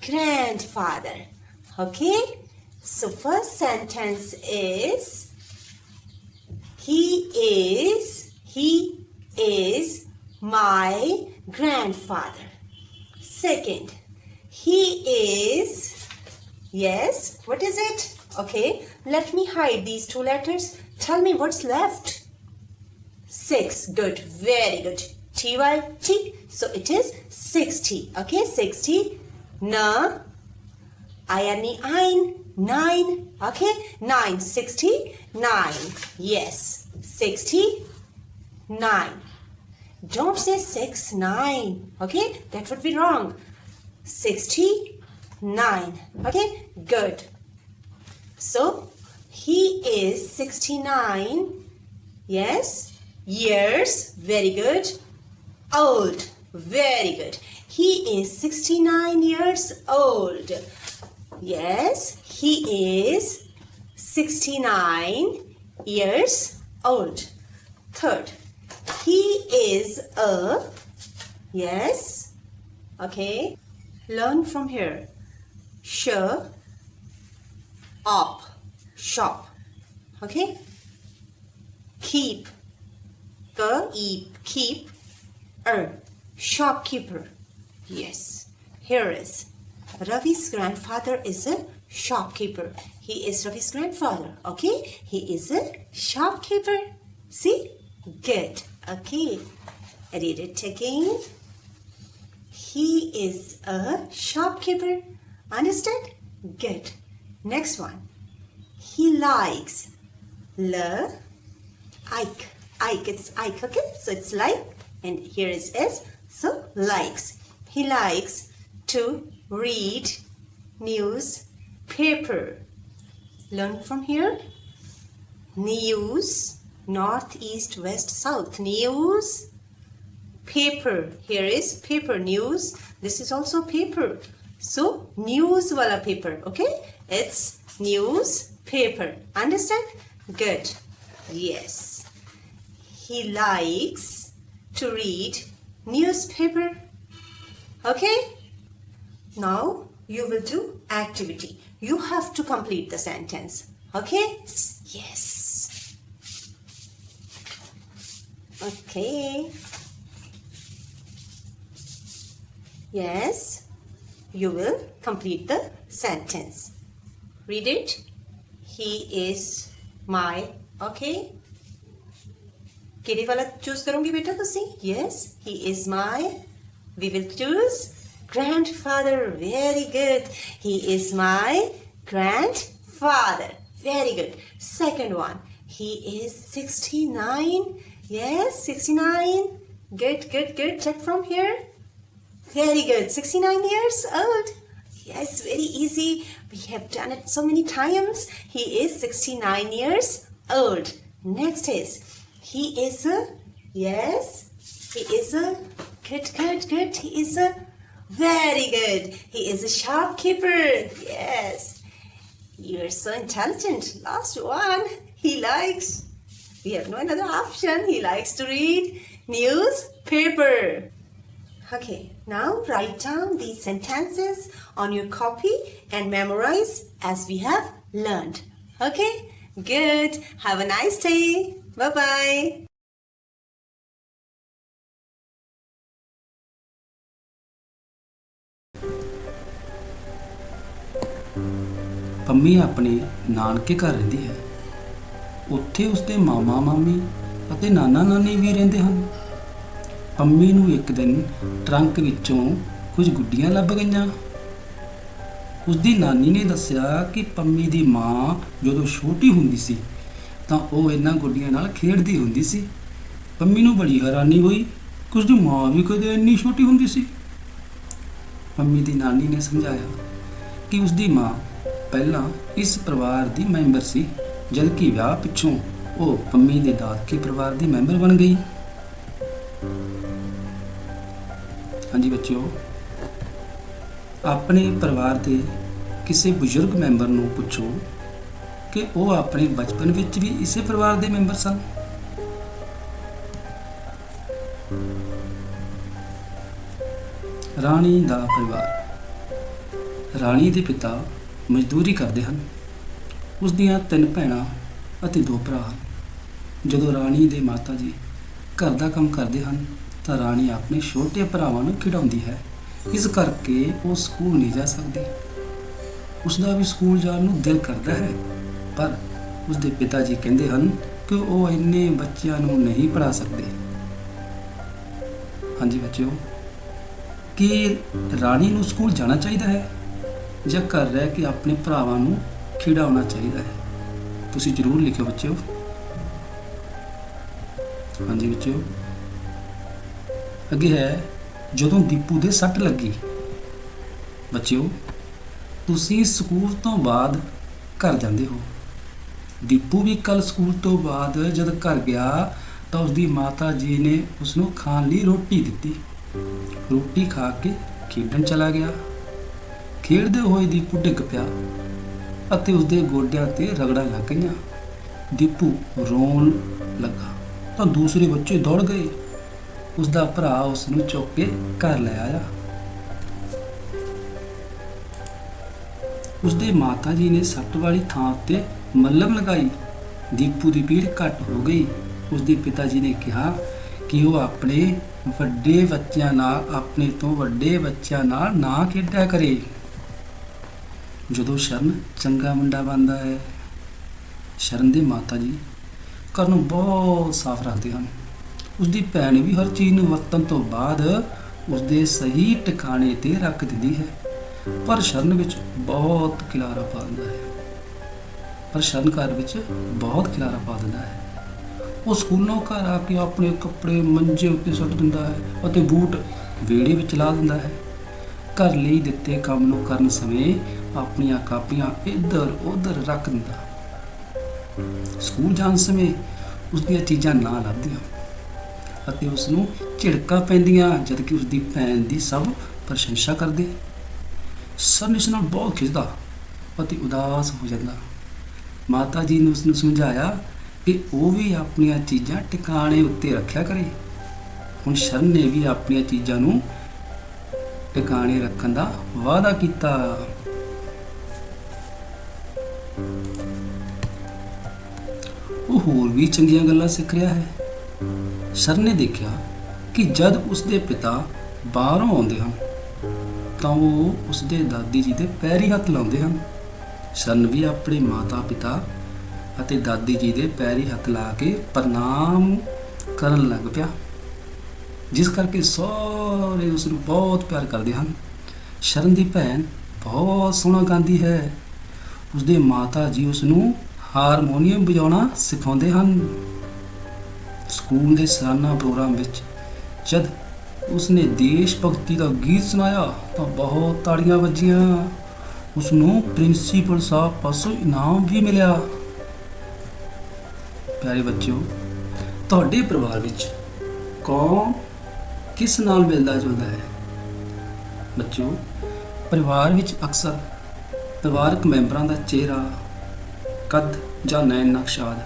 grandfather. Okay? So first sentence is he is my grandfather. Second, he is, yes, what is it? Okay, let me hide these 2 letters. Tell me what's left. 6, good, very good. T-Y-T, so it is 60. Okay, 60. Na, I-N-E-I-N, 9. Okay, 9, 69. Yes, 69. Don't say 6-9. Okay, that would be wrong. 69. Okay, good. So he is 69. Yes, years. Very good. Old. Very good. He is 69 years old. Yes, he is 69 years old. Third, he is a, yes, okay, learn from here. Up, shop, okay. Keep, keep, shopkeeper. Yes, here is Ravi's grandfather is a shopkeeper. He is Ravi's grandfather. Okay, he is a shopkeeper. See, good. Okay, read it again. He is a shopkeeper. Understand? Good. Next one. He likes. Ike. It's Ike. Okay, so it's like, and here is S. So likes. He likes to read newspaper. Learn from here. News. North, east, west, south. News, paper. Here is paper, news. This is also paper. So, news wala paper. Okay? It's news, paper. Understand? Good. Yes. He likes to read newspaper. Okay? Now, you will do activity. You have to complete the sentence. Okay? Yes. Okay. Yes, you will complete the sentence. Read it. He is my, okay. ਕਿਹੜੇ ਵਾਲਾ choose ਕਰੋਗੇ ਬੇਟਾ ਤੁਸੀਂ? Yes, he is my. We will choose grandfather. Very good. He is my grandfather. Very good. Second one. He is 69. Yes, 69. Good, good, good. Check from here. Very good. 69 years old. Yes, very easy. We have done it so many times. He is 69 years old. Next is, he is a, yes, he is a, good, good, good. He is a, very good. He is a shopkeeper. Yes. You are so intelligent. Last one. He likes, we have no another option. He likes to read newspaper. Okay, now write down these sentences on your copy and memorize as we have learned. Okay? Good. Have a nice day. Bye-bye. Pammi ਆਪਣੇ ਨਾਨਕੇ ਘਰ ਰਹਿੰਦੀ ਹੈ। ਉੱਥੇ ਉਸਦੇ ਮਾਮਾ ਮਾਮੀ ਅਤੇ ਨਾਨਾ ਨਾਨੀ ਵੀ ਰਹਿੰਦੇ ਹਨ। ਪੰਮੀ ਨੂੰ ਇੱਕ ਦਿਨ ਟਰੰਕ ਵਿੱਚੋਂ ਕੁਝ ਗੁੱਡੀਆਂ ਲੱਭ ਗਈਆਂ। ਉਸਦੀ ਨਾਨੀ ਨੇ ਦੱਸਿਆ ਕਿ ਪੰਮੀ ਦੀ ਮਾਂ ਜਦੋਂ ਛੋਟੀ ਹੁੰਦੀ ਸੀ ਤਾਂ ਉਹ ਇਹਨਾਂ ਗੁੱਡੀਆਂ ਨਾਲ ਖੇਡਦੀ ਹੁੰਦੀ ਸੀ। ਪੰਮੀ ਨੂੰ ਬੜੀ ਹੈਰਾਨੀ ਹੋਈ ਕਿ ਉਸਦੀ ਮਾਂ ਵੀ ਕਦੇ ਇੰਨੀ ਛੋਟੀ ਹੁੰਦੀ ਸੀ। ਪੰਮੀ ਦੀ ਨਾਨੀ ਨੇ ਸਮਝਾਇਆ ਕਿ ਉਸਦੀ ਮਾਂ ਪਹਿਲਾਂ ਇਸ ਪਰਿਵਾਰ ਦੀ ਮੈਂਬਰ ਸੀ, ਜਦਕਿ ਵਿਆਹ ਪਿੱਛੋਂ ਉਹ ਪੰਮੀ ਦੇ ਦਾਦਕੇ ਪਰਿਵਾਰ ਦੀ ਮੈਂਬਰ ਬਣ ਗਈ। ਹਾਂਜੀ ਬੱਚਿਓ, ਆਪਣੇ ਪਰਿਵਾਰ ਦੇ ਕਿਸੇ ਬਜ਼ੁਰਗ ਮੈਂਬਰ ਨੂੰ ਪੁੱਛੋ ਕਿ ਉਹ ਆਪਣੇ ਬਚਪਨ ਵਿੱਚ ਵੀ ਇਸੇ ਪਰਿਵਾਰ ਦੇ ਮੈਂਬਰ ਸਨ। ਰਾਣੀ ਦਾ ਪਰਿਵਾਰ। ਰਾਣੀ ਦੇ ਪਿਤਾ ਮਜ਼ਦੂਰੀ ਕਰਦੇ ਹਨ। ਉਸ ਦੀਆਂ 3 ਭੈਣਾਂ ਅਤੇ 2 ਭਰਾ ਹਨ। ਜਦੋਂ ਰਾਣੀ ਦੇ ਮਾਤਾ ਜੀ ਘਰ ਦਾ ਕੰਮ ਕਰਦੇ ਹਨ ਤਾਂ ਰਾਣੀ ਆਪਣੇ ਛੋਟੇ ਭਰਾਵਾਂ ਨੂੰ ਖਿਡਾਉਂਦੀ ਹੈ। ਇਸ ਕਰਕੇ ਉਹ ਸਕੂਲ ਨਹੀਂ ਜਾ ਸਕਦੀ। ਉਸ ਦਾ ਵੀ ਸਕੂਲ ਜਾਣ ਨੂੰ ਦਿਲ ਕਰਦਾ ਹੈ, ਪਰ ਉਸ ਦੇ ਪਿਤਾ ਜੀ ਕਹਿੰਦੇ ਹਨ ਕਿ ਉਹ ਇੰਨੇ ਬੱਚਿਆਂ ਨੂੰ ਨਹੀਂ ਪੜ੍ਹਾ ਸਕਦੇ। ਹਾਂਜੀ ਬੱਚਿਓ, ਕੀ ਰਾਣੀ ਨੂੰ ਸਕੂਲ ਜਾਣਾ ਚਾਹੀਦਾ ਹੈ ਜਾਂ ਘਰ ਰਹਿ ਕੇ ਆਪਣੇ ਭਰਾਵਾਂ ਨੂੰ ਖਿਡਾਉਣਾ ਚਾਹੀਦਾ ਹੈ? ਤੁਸੀਂ ਜ਼ਰੂਰ ਲਿਖਿਓ ਬੱਚਿਓ। ਹਾਂਜੀ ਬੱਚਿਓ, ਅੱਗੇ ਹੈ ਜਦੋਂ ਦੀਪੂ ਦੇ ਸੱਟ ਲੱਗੀ। ਬੱਚਿਓ, ਤੁਸੀਂ ਸਕੂਲ ਤੋਂ ਬਾਅਦ ਘਰ ਜਾਂਦੇ ਹੋ। ਦੀਪੂ ਵੀ ਕੱਲ ਸਕੂਲ ਤੋਂ ਬਾਅਦ ਜਦ ਘਰ ਗਿਆ ਤਾਂ ਉਸਦੀ ਮਾਤਾ ਜੀ ਨੇ ਉਸ ਨੂੰ ਖਾਣ ਲਈ ਰੋਟੀ ਦਿੱਤੀ। ਰੋਟੀ ਖਾ ਕੇ ਖੇਡਣ ਚਲਾ ਗਿਆ। ਖੇਡਦੇ ਹੋਏ ਦੀਪੂ ਡਿੱਗ ਪਿਆ ਅਤੇ ਉਸਦੇ ਗੋਡਿਆਂ ਤੇ ਰਗੜਾਂ ਲੱਗ ਗਈਆਂ। ਦੀਪੂ ਰੋਣ ਲੱਗਾ ਤਾਂ ਦੂਸਰੇ ਬੱਚੇ ਦੌੜ ਗਏ। ਉਸਦਾ ਭਰਾ ਉਸ ਨੂੰ ਚੁੱਕ ਕੇ ਘਰ ਲੈ ਆਇਆ। ਉਸਦੇ ਮਾਤਾ ਜੀ ਨੇ ਸੱਟ ਵਾਲੀ ਥਾਂ ਉੱਤੇ ਮੱਲਮ ਲਗਾਈ। ਦੀਪੂ ਦੀ ਪੀੜ ਘੱਟ ਹੋ ਗਈ। ਉਸਦੇ ਪਿਤਾ ਜੀ ਨੇ ਕਿਹਾ ਕਿ ਉਹ ਆਪਣੇ ਤੋਂ ਵੱਡੇ ਬੱਚਿਆਂ ਨਾਲ ਨਾ ਖੇਡਿਆ ਕਰੇ। ਜਦੋਂ ਸ਼ਰਨ ਚੰਗਾ ਮੁੰਡਾ ਬਣਦਾ ਹੈ। ਸ਼ਰਨ ਦੇ ਮਾਤਾ ਜੀ ਘਰ ਨੂੰ ਬਹੁਤ ਸਾਫ਼ ਰੱਖਦੇ ਹਨ। ਉਸਦੀ ਭੈਣ ਵੀ ਹਰ ਚੀਜ਼ ਨੂੰ ਵਰਤਣ ਤੋਂ ਬਾਅਦ ਉਸਦੇ ਸਹੀ ਟਿਕਾਣੇ ਤੇ ਰੱਖ ਦਿੰਦੀ ਹੈ, ਪਰ ਸ਼ਰਨ ਵਿੱਚ ਬਹੁਤ ਖਿਲਾਰਾ ਪਾ ਦਿੰਦਾ ਹੈ। ਉਹ ਸਕੂਲੋਂ ਘਰ ਆ ਕੇ ਆਪਣੇ ਕੱਪੜੇ ਮੰਜੇ ਉੱਤੇ ਸੁੱਟ ਦਿੰਦਾ ਹੈ ਅਤੇ ਬੂਟ ਵਿਹੜੇ ਵਿੱਚ ਲਾ ਦਿੰਦਾ ਹੈ। ਘਰ ਲਈ ਦਿੱਤੇ ਕੰਮ ਨੂੰ ਕਰਨ ਸਮੇਂ ਆਪਣੀਆਂ ਕਾਪੀਆਂ ਇੱਧਰ ਉੱਧਰ ਰੱਖ ਦਿੰਦਾ। ਸਕੂਲ ਜਾਣ ਸਮੇਂ ਉਸਦੀਆਂ ਚੀਜ਼ਾਂ ਨਾ ਲੱਭਦੀਆਂ ਅਤੇ ਉਸ ਨੂੰ ਝਿੜਕਾਂ ਪੈਂਦੀਆਂ, ਜਦਕਿ ਉਸਦੀ ਭੈਣ ਦੀ ਸਭ ਪ੍ਰਸ਼ੰਸਾ ਕਰਦੇ। ਸਰਨ ਇਸ ਨਾਲ ਬਹੁਤ ਖਿੱਚਦਾ ਅਤੇ ਉਦਾਸ ਹੋ ਜਾਂਦਾ। ਮਾਤਾ ਜੀ ਨੇ ਉਸ ਨੂੰ ਸਮਝਾਇਆ ਕਿ ਉਹ ਵੀ ਆਪਣੀਆਂ ਚੀਜ਼ਾਂ ਟਿਕਾਣੇ ਉੱਤੇ ਰੱਖਿਆ ਕਰੇ। ਹੁਣ ਸ਼ਰਨ ਨੇ ਵੀ ਆਪਣੀਆਂ ਚੀਜ਼ਾਂ ਨੂੰ ਟਿਕਾਣੇ ਰੱਖਣ ਦਾ ਵਾਅਦਾ ਕੀਤਾ। ਉਹ ਹੋਰ ਵੀ ਚੰਗੀਆਂ ਗੱਲਾਂ ਸਿੱਖ ਰਿਹਾ ਹੈ। ਸ਼ਰਨ ਨੇ ਦੇਖਿਆ ਕਿ ਜਦ ਉਸਦੇ ਪਿਤਾ ਬਾਹਰੋਂ ਆਉਂਦੇ ਹਨ ਤਾਂ ਉਹ ਉਸਦੇ ਦਾਦੀ ਜੀ ਦੇ ਪੈਰੀ ਹੱਥ ਲਾਉਂਦੇ ਹਨ। ਸ਼ਰਨ ਵੀ ਆਪਣੇ ਮਾਤਾ ਪਿਤਾ ਅਤੇ ਦਾਦੀ ਜੀ ਦੇ ਪੈਰੀ ਹੱਥ ਲਾ ਕੇ ਪ੍ਰਣਾਮ ਕਰਨ ਲੱਗ ਪਿਆ, ਜਿਸ ਕਰਕੇ ਸਾਰੇ ਉਸ ਨੂੰ ਬਹੁਤ ਪਿਆਰ ਕਰਦੇ ਹਨ। ਸ਼ਰਨ ਦੀ ਭੈਣ ਬਹੁਤ ਸੋਹਣਾ ਗਾਉਂਦੀ ਹੈ। ਉਸਦੇ ਮਾਤਾ ਜੀ ਉਸ ਨੂੰ ਹਾਰਮੋਨੀਅਮ ਵਜਾਉਣਾ ਸਿਖਾਉਂਦੇ ਹਨ। ਸਕੂਲ ਦੇ ਸਾਲਾਨਾ ਪ੍ਰੋਗਰਾਮ ਵਿੱਚ ਜਦ ਉਸਨੇ ਦੇਸ਼ ਭਗਤੀ ਦਾ ਗੀਤ ਸੁਣਾਇਆ ਤਾਂ ਬਹੁਤ ਤਾੜੀਆਂ ਵੱਜੀਆਂ। ਉਸ ਨੂੰ ਪ੍ਰਿੰਸੀਪਲ ਸਾਹਿਬ ਪਾਸੋਂ ਇਨਾਮ ਵੀ ਮਿਲਿਆ। ਪਿਆਰੇ ਬੱਚਿਓ, ਤੁਹਾਡੇ ਪਰਿਵਾਰ ਵਿੱਚ ਕੌਣ ਕਿਸ ਨਾਲ ਮਿਲਦਾ ਜੁਲਦਾ ਹੈ? ਬੱਚਿਓ, ਪਰਿਵਾਰ ਵਿੱਚ ਅਕਸਰ ਪਰਿਵਾਰਕ ਮੈਂਬਰਾਂ ਦਾ ਚਿਹਰਾ, ਕੱਦ ਜਾਂ ਨੈਣ ਨਕਸ਼ ਆਦਿ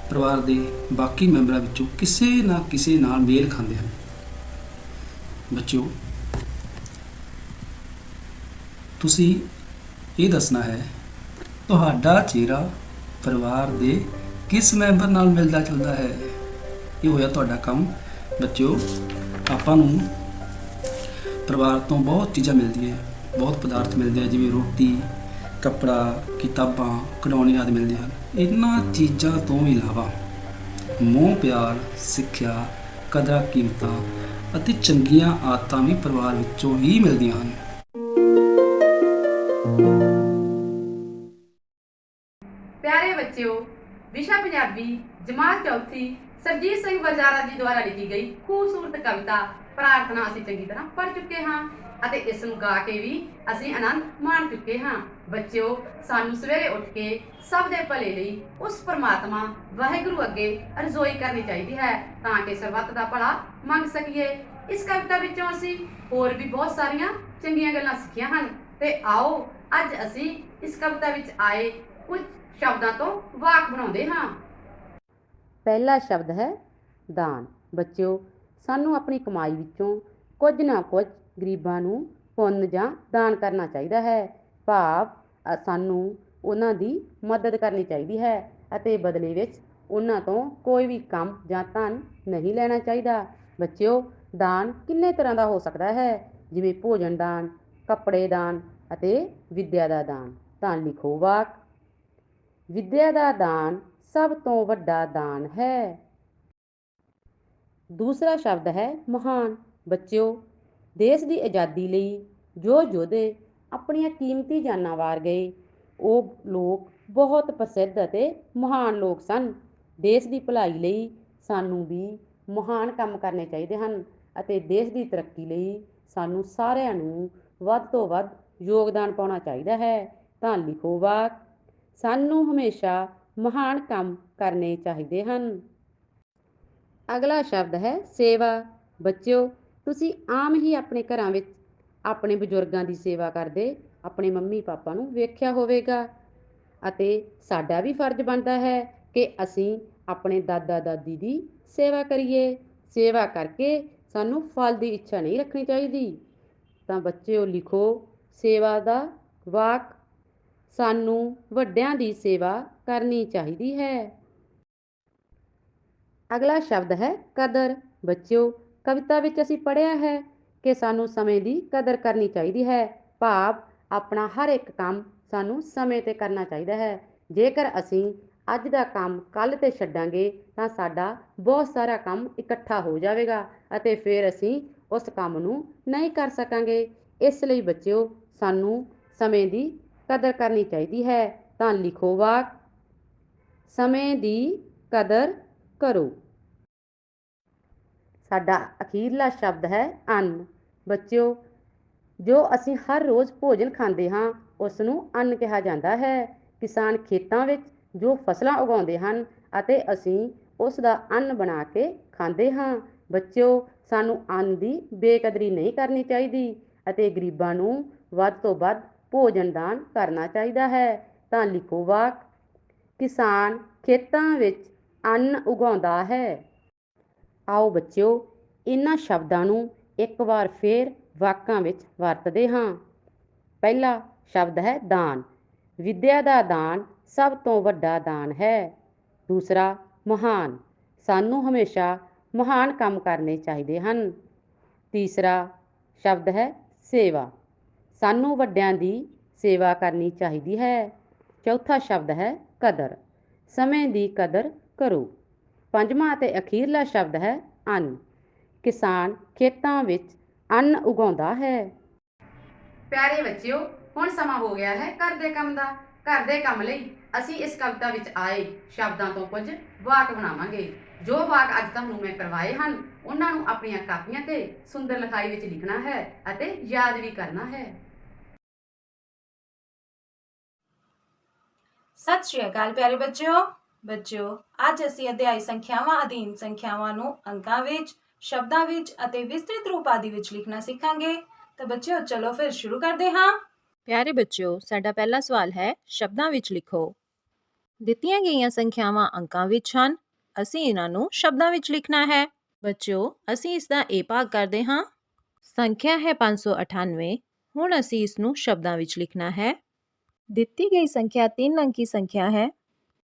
ਪਰਿਵਾਰ ਦੇ ਬਾਕੀ ਮੈਂਬਰਾਂ ਵਿੱਚੋਂ ਕਿਸੇ ਨਾ ਕਿਸੇ ਨਾਲ ਮੇਲ ਖਾਂਦੇ ਹਨ। ਬੱਚਿਓ, ਤੁਸੀਂ ਇਹ ਦੱਸਣਾ ਹੈ ਤੁਹਾਡਾ ਚਿਹਰਾ ਪਰਿਵਾਰ ਦੇ ਕਿਸ ਮੈਂਬਰ ਨਾਲ ਮਿਲਦਾ ਜੁਲਦਾ ਹੈ। ਇਹ ਹੋਇਆ ਤੁਹਾਡਾ ਕੰਮ। ਬੱਚਿਓ, ਆਪਾਂ ਨੂੰ ਪਰਿਵਾਰ ਤੋਂ ਬਹੁਤ ਚੀਜ਼ਾਂ ਮਿਲਦੀਆਂ, ਬਹੁਤ ਪਦਾਰਥ ਮਿਲਦੇ ਆ, ਜਿਵੇਂ ਰੋਟੀ, ਕੱਪੜਾ, ਕਿਤਾਬਾਂ, ਖਿਡੌਣੇ ਆਦਿ ਮਿਲਦੇ ਹਨ। ਇਹਨਾਂ ਚੀਜ਼ਾਂ ਤੋਂ ਇਲਾਵਾ ਮੋਹ ਪਿਆਰ, ਸਿੱਖਿਆ, ਕਦਰਾਂ ਕੀਮਤਾਂ ਅਤੇ ਚੰਗੀਆਂ ਆਦਤਾਂ ਵੀ ਪਰਿਵਾਰ ਵਿੱਚੋਂ ਹੀ ਮਿਲਦੀਆਂ ਹਨ। ਪਿਆਰੇ ਬੱਚਿਓ, ਵਿਸ਼ਾ ਪੰਜਾਬੀ ਜਮਾਤ ਚੌਥੀ ਸਰਜੀਤ ਸਿੰਘ ਵਰਜਾਰਾ ਜੀ ਦੁਆਰਾ ਲਿਖੀ ਗਈ ਖੂਬਸੂਰਤ ਕਵਿਤਾ ਪ੍ਰਾਰਥਨਾ ਅਸੀਂ ਚੰਗੀ ਤਰ੍ਹਾਂ ਪੜ੍ਹ ਚੁੱਕੇ ਹਾਂ ਅਤੇ ਇਸ ਨੂੰ ਗਾ ਕੇ ਵੀ ਅਸੀਂ ਆਨੰਦ ਮਾਣ ਚੁੱਕੇ ਹਾਂ। ਬੱਚਿਓ, ਸਾਨੂੰ ਸਵੇਰੇ ਉੱਠ ਕੇ ਸਭ ਦੇ ਭਲੇ ਲਈ ਉਸ ਪਰਮਾਤਮਾ ਵਾਹਿਗੁਰੂ ਅੱਗੇ ਅਰਜ਼ੋਈ ਕਰਨੀ ਚਾਹੀਦੀ ਹੈ ਤਾਂ ਕਿ ਸਰਬੱਤ ਦਾ ਭਲਾ ਮੰਗ ਸਕੀਏ। ਇਸ ਕਵਿਤਾ ਵਿੱਚੋਂ ਅਸੀਂ ਹੋਰ ਵੀ ਬਹੁਤ ਸਾਰੀਆਂ ਚੰਗੀਆਂ ਗੱਲਾਂ ਸਿੱਖੀਆਂ ਹਨ ਤੇ ਆਓ ਅੱਜ ਅਸੀਂ ਇਸ ਕਵਿਤਾ ਵਿੱਚ ਆਏ ਕੁਝ ਸ਼ਬਦਾਂ ਤੋਂ ਵਾਕ ਬਣਾਉਂਦੇ ਹਾਂ। ਪਹਿਲਾ ਸ਼ਬਦ ਹੈ ਦਾਨ। ਬੱਚਿਓ, ਸਾਨੂੰ ਆਪਣੀ ਕਮਾਈ ਵਿੱਚੋਂ ਕੁਝ ਨਾ ਕੁਝ ਗਰੀਬਾਂ ਨੂੰ ਪੁੰਨ ਜਾਂ ਦਾਨ ਕਰਨਾ ਚਾਹੀਦਾ ਹੈ। ਭਾਵ ਸਾਨੂੰ ਉਹਨਾਂ ਦੀ ਮਦਦ ਕਰਨੀ ਚਾਹੀਦੀ ਹੈ ਅਤੇ ਬਦਲੇ ਵਿੱਚ ਉਹਨਾਂ ਤੋਂ ਕੋਈ ਵੀ ਕੰਮ ਜਾਂ ਧਨ ਨਹੀਂ ਲੈਣਾ ਚਾਹੀਦਾ। ਬੱਚਿਓ, ਦਾਨ ਕਿੰਨੇ ਤਰ੍ਹਾਂ ਦਾ ਹੋ ਸਕਦਾ ਹੈ, ਜਿਵੇਂ ਭੋਜਨ ਦਾਨ, ਕੱਪੜੇ ਦਾਨ ਅਤੇ ਵਿੱਦਿਆ ਦਾ ਦਾਨ। ਤਾਂ ਲਿਖੋ ਵਾਕ। ਵਿੱਦਿਆ ਦਾ ਦਾਨ ਸਭ ਤੋਂ ਵੱਡਾ ਦਾਨ ਹੈ। ਦੂਸਰਾ ਸ਼ਬਦ ਹੈ ਮਹਾਨ। ਬੱਚਿਓ, ਦੇਸ਼ ਦੀ ਆਜ਼ਾਦੀ ਲਈ ਜੋ ਯੋਧੇ ਆਪਣੀਆਂ ਕੀਮਤੀ ਜਾਨਾਂ ਵਾਰ ਗਏ, ਉਹ ਲੋਕ ਬਹੁਤ ਪ੍ਰਸਿੱਧ ਅਤੇ ਮਹਾਨ ਲੋਕ ਸਨ। ਦੇਸ਼ ਦੀ ਭਲਾਈ ਲਈ ਸਾਨੂੰ ਵੀ ਮਹਾਨ ਕੰਮ ਕਰਨੇ ਚਾਹੀਦੇ ਹਨ ਅਤੇ ਦੇਸ਼ ਦੀ ਤਰੱਕੀ ਲਈ ਸਾਨੂੰ ਸਾਰਿਆਂ ਨੂੰ ਵੱਧ ਤੋਂ ਵੱਧ ਯੋਗਦਾਨ ਪਾਉਣਾ ਚਾਹੀਦਾ ਹੈ। ਤਾਂ ਲਿਖੋ ਵਾਕ। ਸਾਨੂੰ ਹਮੇਸ਼ਾ ਮਹਾਨ ਕੰਮ ਕਰਨੇ ਚਾਹੀਦੇ ਹਨ। ਅਗਲਾ ਸ਼ਬਦ ਹੈ ਸੇਵਾ। ਬੱਚਿਓ, ਤੁਸੀਂ ਆਮ ਹੀ ਆਪਣੇ ਘਰਾਂ ਵਿੱਚ ਆਪਣੇ ਬਜ਼ੁਰਗਾਂ ਦੀ ਸੇਵਾ ਕਰਦੇ ਆਪਣੇ ਮੰਮੀ ਪਾਪਾ ਨੂੰ ਵੇਖਿਆ ਹੋਵੇਗਾ ਅਤੇ ਸਾਡਾ ਵੀ ਫਰਜ਼ ਬਣਦਾ ਹੈ ਕਿ ਅਸੀਂ ਆਪਣੇ ਦਾਦਾ ਦਾਦੀ ਦੀ ਸੇਵਾ ਕਰੀਏ। ਸੇਵਾ ਕਰਕੇ ਸਾਨੂੰ ਫਲ ਦੀ ਇੱਛਾ ਨਹੀਂ ਰੱਖਣੀ ਚਾਹੀਦੀ। ਤਾਂ ਬੱਚਿਓ ਲਿਖੋ ਸੇਵਾ ਦਾ ਵਾਕ। ਸਾਨੂੰ ਵੱਡਿਆਂ ਦੀ ਸੇਵਾ ਕਰਨੀ ਚਾਹੀਦੀ ਹੈ। ਅਗਲਾ ਸ਼ਬਦ ਹੈ ਕਦਰ। ਬੱਚਿਓ, ਕਵਿਤਾ ਵਿੱਚ ਅਸੀਂ ਪੜ੍ਹਿਆ ਹੈ ਕਿ ਸਾਨੂੰ ਸਮੇਂ ਦੀ ਕਦਰ ਕਰਨੀ ਚਾਹੀਦੀ ਹੈ। ਭਾਵ ਆਪਣਾ ਹਰ ਇੱਕ ਕੰਮ ਸਾਨੂੰ ਸਮੇਂ 'ਤੇ ਕਰਨਾ ਚਾਹੀਦਾ ਹੈ। ਜੇਕਰ ਅਸੀਂ ਅੱਜ ਦਾ ਕੰਮ ਕੱਲ੍ਹ 'ਤੇ ਛੱਡਾਂਗੇ ਤਾਂ ਸਾਡਾ ਬਹੁਤ ਸਾਰਾ ਕੰਮ ਇਕੱਠਾ ਹੋ ਜਾਵੇਗਾ ਅਤੇ ਫਿਰ ਅਸੀਂ ਉਸ ਕੰਮ ਨੂੰ ਨਹੀਂ ਕਰ ਸਕਾਂਗੇ। ਇਸ ਲਈ ਬੱਚਿਓ, ਸਾਨੂੰ ਸਮੇਂ ਦੀ ਕਦਰ ਕਰਨੀ ਚਾਹੀਦੀ ਹੈ। ਤਾਂ ਲਿਖੋ ਵਾਕ। ਸਮੇਂ ਦੀ ਕਦਰ ਕਰੋ। ਸਾਡਾ ਅਖੀਰਲਾ ਸ਼ਬਦ ਹੈ ਅੰਨ। ਬੱਚਿਓ, ਜੋ ਅਸੀਂ ਹਰ ਰੋਜ਼ ਭੋਜਨ ਖਾਂਦੇ ਹਾਂ ਉਸ ਨੂੰ ਅੰਨ ਕਿਹਾ ਜਾਂਦਾ ਹੈ। ਕਿਸਾਨ ਖੇਤਾਂ ਵਿੱਚ ਜੋ ਫਸਲਾਂ ਉਗਾਉਂਦੇ ਹਨ ਅਤੇ ਅਸੀਂ ਉਸ ਦਾ ਅੰਨ ਬਣਾ ਕੇ ਖਾਂਦੇ ਹਾਂ। ਬੱਚਿਓ, ਸਾਨੂੰ ਅੰਨ ਦੀ ਬੇਕਦਰੀ ਨਹੀਂ ਕਰਨੀ ਚਾਹੀਦੀ ਅਤੇ ਗਰੀਬਾਂ ਨੂੰ ਵੱਧ ਤੋਂ ਵੱਧ ਭੋਜਨ ਦਾਨ ਕਰਨਾ ਚਾਹੀਦਾ ਹੈ। ਤਾਂ ਲਿਖੋ ਵਾਕ। ਕਿਸਾਨ ਖੇਤਾਂ ਵਿੱਚ ਅੰਨ ਉਗਾਉਂਦਾ ਹੈ। ਆਓ ਬੱਚਿਓ, ਇਹਨਾਂ ਸ਼ਬਦਾਂ ਨੂੰ ਇੱਕ ਵਾਰ ਫੇਰ ਵਾਕਾਂ ਵਿੱਚ ਵਰਤਦੇ ਹਾਂ। ਪਹਿਲਾ ਸ਼ਬਦ ਹੈ ਦਾਨ। ਵਿੱਦਿਆ ਦਾ ਦਾਨ ਸਭ ਤੋਂ ਵੱਡਾ ਦਾਨ ਹੈ। ਦੂਸਰਾ ਮਹਾਨ। ਸਾਨੂੰ ਹਮੇਸ਼ਾ ਮਹਾਨ ਕੰਮ ਕਰਨੇ ਚਾਹੀਦੇ ਹਨ। ਤੀਸਰਾ ਸ਼ਬਦ ਹੈ ਸੇਵਾ। ਸਾਨੂੰ ਵੱਡਿਆਂ ਦੀ ਸੇਵਾ ਕਰਨੀ ਚਾਹੀਦੀ ਹੈ। ਚੌਥਾ ਸ਼ਬਦ ਹੈ ਕਦਰ। ਸਮੇਂ ਦੀ ਕਦਰ ਕਰੋ। ਪੰਜਵਾਂ ਅਤੇ ਅਖੀਰਲਾ ਸ਼ਬਦ ਹੈ ਅੰਨ। ਕਿਸਾਨ ਖੇਤਾਂ ਵਿੱਚ ਅੰਨ ਉਗਾਉਂਦਾ ਹੈ। ਪਿਆਰੇ ਬੱਚਿਓ, ਹੁਣ ਸਮਾਂ ਹੋ ਗਿਆ ਹੈ ਘਰ ਦੇ ਕੰਮ ਦਾ। ਘਰ ਦੇ ਕੰਮ ਲਈ ਅਸੀਂ ਇਸ ਕਵਿਤਾ ਵਿੱਚ ਆਏ ਸ਼ਬਦਾਂ ਤੋਂ ਕੁਝ ਵਾਕ ਬਣਾਵਾਂਗੇ। ਜੋ ਵਾਕ ਅੱਜ ਤੁਹਾਨੂੰ ਮੈਂ ਕਰਵਾਏ ਹਨ, ਉਹਨਾਂ ਨੂੰ ਆਪਣੀਆਂ ਕਾਪੀਆਂ ਤੇ ਸੁੰਦਰ ਲਿਖਾਈ ਵਿੱਚ ਲਿਖਣਾ ਹੈ ਅਤੇ ਯਾਦ ਵੀ ਕਰਨਾ ਹੈ। ਸਤਿ ਸ਼੍ਰੀ ਅਕਾਲ ਪਿਆਰੇ ਬੱਚਿਓ, ਅੱਜ ਅਸੀਂ ਅਧਿਆਇ ਸੰਖਿਆਵਾਂ ਅਧੀਨ ਸੰਖਿਆਵਾਂ ਨੂੰ ਅੰਕਾਂ ਵਿੱਚ, ਸ਼ਬਦਾਂ ਵਿੱਚ ਅਤੇ ਵਿਸਤ੍ਰਿਤ ਰੂਪ ਆਦਿ ਵਿੱਚ ਲਿਖਣਾ ਸਿੱਖਾਂਗੇ। ਤਾਂ ਬੱਚਿਓ ਚਲੋ ਫਿਰ ਸ਼ੁਰੂ ਕਰਦੇ ਹਾਂ। ਪਿਆਰੇ ਬੱਚਿਓ, ਸਾਡਾ ਪਹਿਲਾ ਸਵਾਲ ਹੈ ਸ਼ਬਦਾਂ ਵਿੱਚ ਲਿਖੋ। ਦਿੱਤੀਆਂ ਗਈਆਂ ਸੰਖਿਆਵਾਂ ਅੰਕਾਂ ਵਿੱਚ ਹਨ। ਅਸੀਂ ਇਹਨਾਂ ਨੂੰ ਸ਼ਬਦਾਂ ਵਿੱਚ ਲਿਖਣਾ ਹੈ। ਬੱਚਿਓ, ਅਸੀਂ ਇਸ ਦਾ ਇਹ ਭਾਗ ਕਰਦੇ ਹਾਂ। ਸੰਖਿਆ ਹੈ 598। ਹੁਣ ਅਸੀਂ ਇਸ ਨੂੰ ਸ਼ਬਦਾਂ ਵਿੱਚ ਲਿਖਣਾ ਹੈ। ਦਿੱਤੀ ਗਈ ਸੰਖਿਆ 3 ਅੰਕੀ ਸੰਖਿਆ ਹੈ।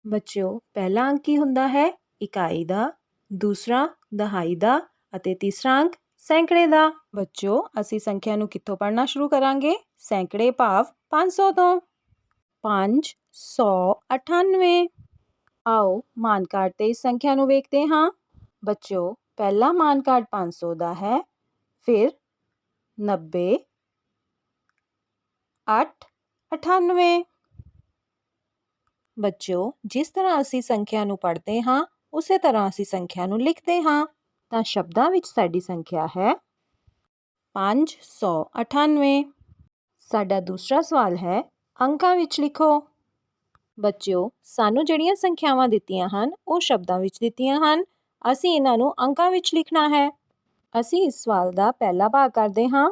ਬੱਚਿਓ, ਪਹਿਲਾ ਅੰਕ ਕੀ ਹੁੰਦਾ ਹੈ? ਇਕਾਈ ਦਾ, ਦੂਸਰਾ ਦਹਾਈ ਦਾ ਅਤੇ ਤੀਸਰਾ ਅੰਕ ਸੈਂਕੜੇ ਦਾ। ਬੱਚਿਓ, ਅਸੀਂ ਸੰਖਿਆ ਨੂੰ ਕਿੱਥੋਂ ਪੜ੍ਹਨਾ ਸ਼ੁਰੂ ਕਰਾਂਗੇ? ਸੈਂਕੜੇ ਭਾਵ 500 ਤੋਂ। 598। ਆਓ ਮਾਨ ਕਾਰਡ ਤੇ ਇਸ ਸੰਖਿਆ ਨੂੰ ਵੇਖਦੇ ਹਾਂ। ਬੱਚਿਓ, ਪਹਿਲਾ ਮਾਨ ਕਾਰਡ 500 ਦਾ ਹੈ, ਫਿਰ 90, 8, 98। ਬੱਚਿਓ, ਜਿਸ ਤਰ੍ਹਾਂ ਅਸੀਂ ਸੰਖਿਆ ਨੂੰ ਪੜ੍ਹਦੇ ਹਾਂ, ਉਸੇ ਤਰ੍ਹਾਂ ਅਸੀਂ ਸੰਖਿਆ ਨੂੰ ਲਿਖਦੇ ਹਾਂ। ਤਾਂ ਸ਼ਬਦਾਂ ਵਿੱਚ ਸਾਡੀ ਸੰਖਿਆ ਹੈ 598। ਸਾਡਾ ਦੂਸਰਾ ਸਵਾਲ ਹੈ ਅੰਕਾਂ ਵਿੱਚ ਲਿਖੋ। ਬੱਚਿਓ, ਸਾਨੂੰ ਜਿਹੜੀਆਂ ਸੰਖਿਆਵਾਂ ਦਿੱਤੀਆਂ ਹਨ ਉਹ ਸ਼ਬਦਾਂ ਵਿੱਚ ਦਿੱਤੀਆਂ ਹਨ। ਅਸੀਂ ਇਹਨਾਂ ਨੂੰ ਅੰਕਾਂ ਵਿੱਚ ਲਿਖਣਾ ਹੈ। ਅਸੀਂ ਇਸ ਸਵਾਲ ਦਾ ਪਹਿਲਾ ਭਾਗ ਕਰਦੇ ਹਾਂ।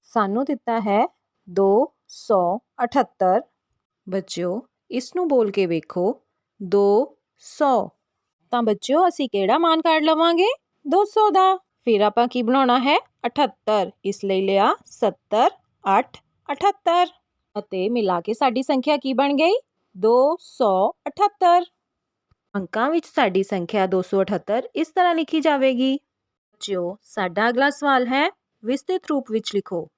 ਸਾਨੂੰ ਦਿੱਤਾ ਹੈ 278। ਬੱਚਿਓ, ਇਸ ਨੂੰ ਬੋਲ ਕੇ ਵੇਖੋ 200। ਤਾਂ ਬੱਚਿਓ, ਅਸੀਂ ਕਿਹੜਾ ਮਾਨ ਕਾਰਡ ਲਵਾਂਗੇ? 200 ਦਾ। ਫਿਰ ਆਪਾਂ ਕੀ ਬਣਾਉਣਾ ਹੈ? 78। ਇਸ ਲਈ ਲਿਆ 70, 8, 78 ਅਤੇ ਮਿਲਾ ਕੇ ਸਾਡੀ ਸੰਖਿਆ ਕੀ ਬਣ ਗਈ? 278। ਅੰਕਾਂ ਵਿੱਚ ਸਾਡੀ ਸੰਖਿਆ 278 ਇਸ ਤਰ੍ਹਾਂ ਲਿਖੀ ਜਾਵੇਗੀ। ਬੱਚਿਓ, ਸਾਡਾ ਅਗਲਾ ਸਵਾਲ ਹੈ ਵਿਸਤ੍ਰਿਤ ਰੂਪ ਵਿੱਚ ਲਿਖੋ।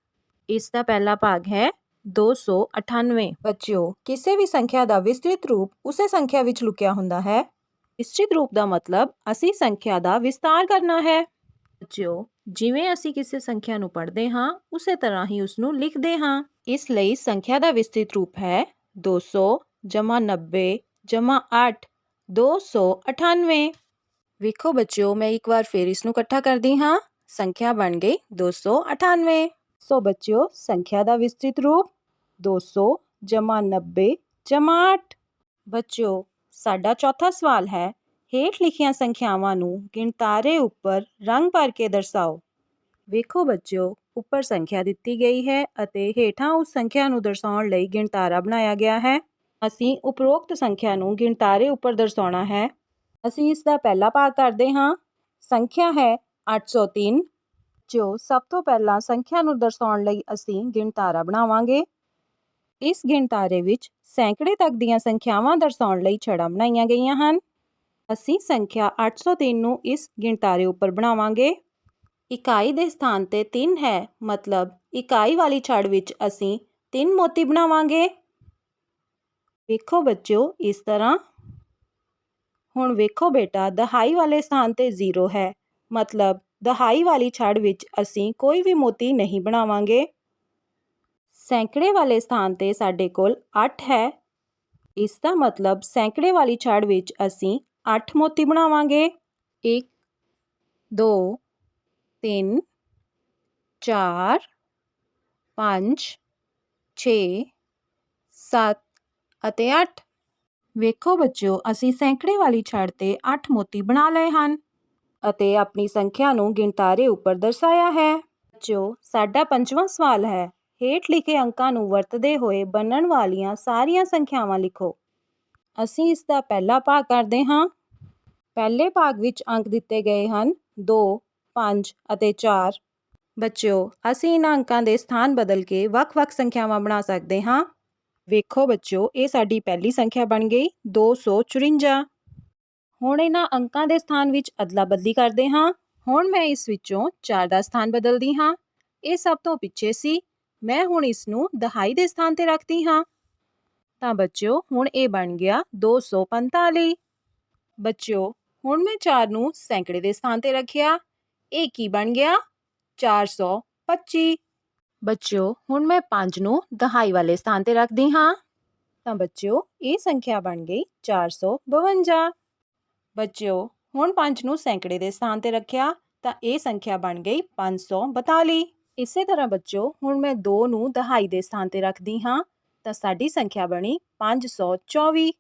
ਇਸ ਦਾ ਪਹਿਲਾ ਭਾਗ ਹੈ 298। ਬੱਚਿਓ, ਕਿਸੇ ਵੀ ਸੰਖਿਆ ਦਾ ਵਿਸਤ੍ਰਿਤ ਰੂਪ ਉਸੇ ਸੰਖਿਆ ਵਿੱਚ ਲੁਕਿਆ ਹੁੰਦਾ ਹੈ। ਵਿਸਤ੍ਰਿਤ ਰੂਪ ਦਾ ਮਤਲਬ ਅਸੀਂ ਸੰਖਿਆ ਦਾ ਵਿਸਤਾਰ ਕਰਨਾ ਹੈ। ਬੱਚਿਓ, ਜਿਵੇਂ ਅਸੀਂ ਕਿਸੇ ਸੰਖਿਆ ਨੂੰ ਪੜ੍ਹਦੇ ਹਾਂ, ਉਸੇ ਤਰ੍ਹਾਂ ਹੀ ਉਸ ਨੂੰ ਲਿਖਦੇ ਹਾਂ। ਇਸ ਲਈ ਸੰਖਿਆ ਦਾ ਵਿਸਤ੍ਰਿਤ ਰੂਪ ਹੈ 200 ਜਮਾ 90 ਜਮਾ 8, 298। ਵੇਖੋ ਬੱਚਿਓ, ਮੈਂ ਇੱਕ ਵਾਰ ਫਿਰ ਇਸ ਨੂੰ ਇਕੱਠਾ ਕਰਦੀ ਹਾਂ। ਸੰਖਿਆ ਬਣ ਗਈ 298। ਸੋ ਬੱਚਿਓ, ਸੰਖਿਆ ਦਾ ਵਿਸਤ੍ਰਿਤ ਰੂਪ 200 ਜਮਾ 90 ਜਮਾ 8। ਬੱਚਿਓ, ਸਾਡਾ ਚੌਥਾ ਸਵਾਲ ਹੈ ਹੇਠ ਲਿਖੀਆਂ ਸੰਖਿਆਵਾਂ ਨੂੰ ਗਿਣਤਾਰੇ ਉੱਪਰ ਰੰਗ ਭਰ ਕੇ ਦਰਸਾਓ। ਵੇਖੋ ਬੱਚਿਓ, ਉੱਪਰ ਸੰਖਿਆ ਦਿੱਤੀ ਗਈ ਹੈ ਅਤੇ ਹੇਠਾਂ ਉਸ ਸੰਖਿਆ ਨੂੰ ਦਰਸਾਉਣ ਲਈ ਗਿਣਤਾਰਾ ਬਣਾਇਆ ਗਿਆ ਹੈ। ਅਸੀਂ ਉਪਰੋਕਤ ਸੰਖਿਆ ਨੂੰ ਗਿਣਤਾਰੇ ਉੱਪਰ ਦਰਸਾਉਣਾ ਹੈ। ਅਸੀਂ ਇਸ ਦਾ ਪਹਿਲਾ ਭਾਗ ਕਰਦੇ ਹਾਂ। ਸੰਖਿਆ ਹੈ 803। ਜੋ ਸਭ ਤੋਂ ਪਹਿਲਾਂ ਸੰਖਿਆ ਨੂੰ ਦਰਸਾਉਣ ਲਈ ਅਸੀਂ ਗਿਣਤਾਰਾ ਬਣਾਵਾਂਗੇ। ਇਸ ਗਿਣਤਾਰੇ ਵਿੱਚ ਸੈਂਕੜੇ ਤੱਕ ਦੀਆਂ ਸੰਖਿਆਵਾਂ ਦਰਸਾਉਣ ਲਈ ਛੜਾਂ ਬਣਾਈਆਂ ਗਈਆਂ ਹਨ। ਅਸੀਂ ਸੰਖਿਆ 803 ਨੂੰ ਇਸ ਗਿਣਤਾਰੇ ਉੱਪਰ ਬਣਾਵਾਂਗੇ। ਇਕਾਈ ਦੇ ਸਥਾਨ ਤੇ 3 ਹੈ, ਮਤਲਬ ਇਕਾਈ ਵਾਲੀ ਛੜ ਵਿੱਚ ਅਸੀਂ 3 ਮੋਤੀ ਬਣਾਵਾਂਗੇ। ਵੇਖੋ ਬੱਚਿਓ, ਇਸ ਤਰ੍ਹਾਂ। ਹੁਣ ਵੇਖੋ ਬੇਟਾ, ਦਹਾਈ ਵਾਲੇ ਸਥਾਨ ਤੇ 0 ਹੈ, ਮਤਲਬ ਦਹਾਈ ਵਾਲੀ ਛੜ ਵਿੱਚ ਅਸੀਂ ਕੋਈ ਵੀ ਮੋਤੀ ਨਹੀਂ ਬਣਾਵਾਂਗੇ। ਸੈਂਕੜੇ ਵਾਲੇ ਸਥਾਨ ਤੇ ਸਾਡੇ ਕੋਲ 8 ਹੈ। ਇਸ ਦਾ ਮਤਲਬ ਸੈਂਕੜੇ ਵਾਲੀ ਛੜ ਵਿੱਚ ਅਸੀਂ 8 ਮੋਤੀ ਬਣਾਵਾਂਗੇ। 1, 2, 3, 4, 5, 6, 7 ਅਤੇ 8। ਵੇਖੋ ਬੱਚਿਓ, ਅਸੀਂ ਸੈਂਕੜੇ ਵਾਲੀ ਛੜ ਤੇ 8 ਮੋਤੀ ਬਣਾ ਲਏ ਹਨ ਅਤੇ ਆਪਣੀ ਸੰਖਿਆ ਨੂੰ ਗਿਣਤਾਰੇ ਉੱਪਰ ਦਰਸਾਇਆ ਹੈ। ਬੱਚਿਓ, ਸਾਡਾ ਪੰਜਵਾਂ ਸਵਾਲ ਹੈ ਹੇਠ ਲਿਖੇ ਅੰਕਾਂ ਨੂੰ ਵਰਤਦੇ ਹੋਏ ਬਣਨ ਵਾਲੀਆਂ ਸਾਰੀਆਂ ਸੰਖਿਆਵਾਂ ਲਿਖੋ। ਅਸੀਂ ਇਸ ਦਾ ਪਹਿਲਾ ਭਾਗ ਕਰਦੇ ਹਾਂ। ਪਹਿਲੇ ਭਾਗ ਵਿੱਚ ਅੰਕ ਦਿੱਤੇ ਗਏ ਹਨ 2, 5 ਅਤੇ 4। ਬੱਚਿਓ, ਅਸੀਂ ਇਹਨਾਂ ਅੰਕਾਂ ਦੇ ਸਥਾਨ ਬਦਲ ਕੇ ਵੱਖ-ਵੱਖ ਸੰਖਿਆਵਾਂ ਬਣਾ ਸਕਦੇ ਹਾਂ। ਵੇਖੋ ਬੱਚਿਓ, ਇਹ ਸਾਡੀ ਪਹਿਲੀ ਸੰਖਿਆ ਬਣ ਗਈ 254। ਹੁਣ ਇਹਨਾਂ ਅੰਕਾਂ ਦੇ ਸਥਾਨ ਵਿੱਚ ਅਦਲਾ ਬਦਲੀ ਕਰਦੇ ਹਾਂ। ਹੁਣ ਮੈਂ ਇਸ ਵਿੱਚੋਂ 4 ਦਾ ਸਥਾਨ ਬਦਲਦੀ ਹਾਂ। ਇਹ ਸਭ ਤੋਂ ਪਿੱਛੇ ਸੀ। ਮੈਂ ਹੁਣ ਇਸ ਨੂੰ ਦਹਾਈ ਦੇ ਸਥਾਨ ਤੇ ਰੱਖਦੀ ਹਾਂ। ਤਾਂ ਬੱਚਿਓ, ਹੁਣ ਇਹ ਬਣ ਗਿਆ 245। ਬੱਚਿਓ, ਹੁਣ ਮੈਂ 4 ਨੂੰ ਸੈਂਕੜੇ ਦੇ ਸਥਾਨ ਤੇ ਰੱਖਿਆ। ਇਹ ਕੀ ਬਣ ਗਿਆ? 425। ਬੱਚਿਓ ਹੁਣ ਮੈਂ 5 ਨੂੰ ਦਹਾਈ ਵਾਲੇ ਸਥਾਨ ਤੇ ਰੱਖਦੀ ਹਾਂ ਤਾਂ ਬੱਚਿਓ ਇਹ ਸੰਖਿਆ ਬਣ ਗਈ 452। ਬੱਚਿਓ ਹੁਣ 5 ਨੂੰ ਸੈਂਕੜੇ ਦੇ ਸਥਾਨ ਤੇ ਰੱਖਿਆ ਤਾਂ ਇਹ ਸੰਖਿਆ ਬਣ ਗਈ 542। ਇਸੇ ਤਰ੍ਹਾਂ ਬੱਚਿਓ ਹੁਣ ਮੈਂ 2 ਨੂੰ ਦਹਾਈ ਦੇ ਸਥਾਨ ਤੇ ਰੱਖਦੀ ਹਾਂ ਤਾਂ ਸਾਡੀ ਸੰਖਿਆ ਬਣੀ 524।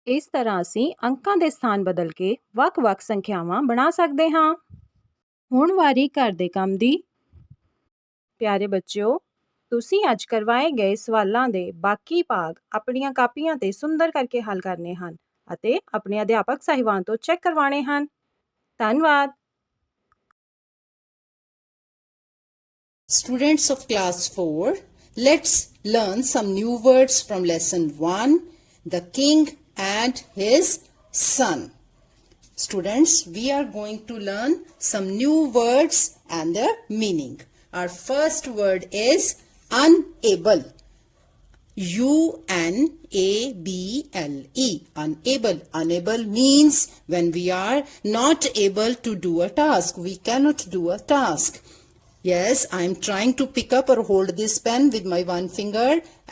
ਇਸ ਤਰ੍ਹਾਂ ਅਸੀਂ ਅੰਕਾਂ ਦੇ ਸਥਾਨ ਬਦਲ ਕੇ ਵੱਖ-ਵੱਖ ਸੰਖਿਆਵਾਂ ਬਣਾ ਸਕਦੇ ਹਾਂ। ਹੁਣ ਵਾਰੀ ਘਰ ਦੇ ਕੰਮ ਦੀ। ਪਿਆਰੇ ਬੱਚਿਓ, ਤੁਸੀਂ ਅੱਜ ਕਰਵਾਏ ਗਏ ਸਵਾਲਾਂ ਦੇ ਬਾਕੀ ਭਾਗ ਆਪਣੀਆਂ ਕਾਪੀਆਂ ਤੇ ਸੁੰਦਰ ਕਰਕੇ ਹੱਲ ਕਰਨੇ ਹਨ ਅਤੇ ਆਪਣੇ ਅਧਿਆਪਕ ਸਾਹਿਬਾਨ ਤੋਂ ਚੈੱਕ ਕਰਵਾਉਣੇ ਹਨ। ਧੰਨਵਾਦ। Students of class 4, let's learn some new words from lesson 1, the king and his son. Students, we are going to learn some new words and their meaning. Our first word is unable. U-N-A-B-L-E. Unable. Unable means when we are not able to do a task. We cannot do a task. Yes, I am trying to pick up or hold this pen with my one finger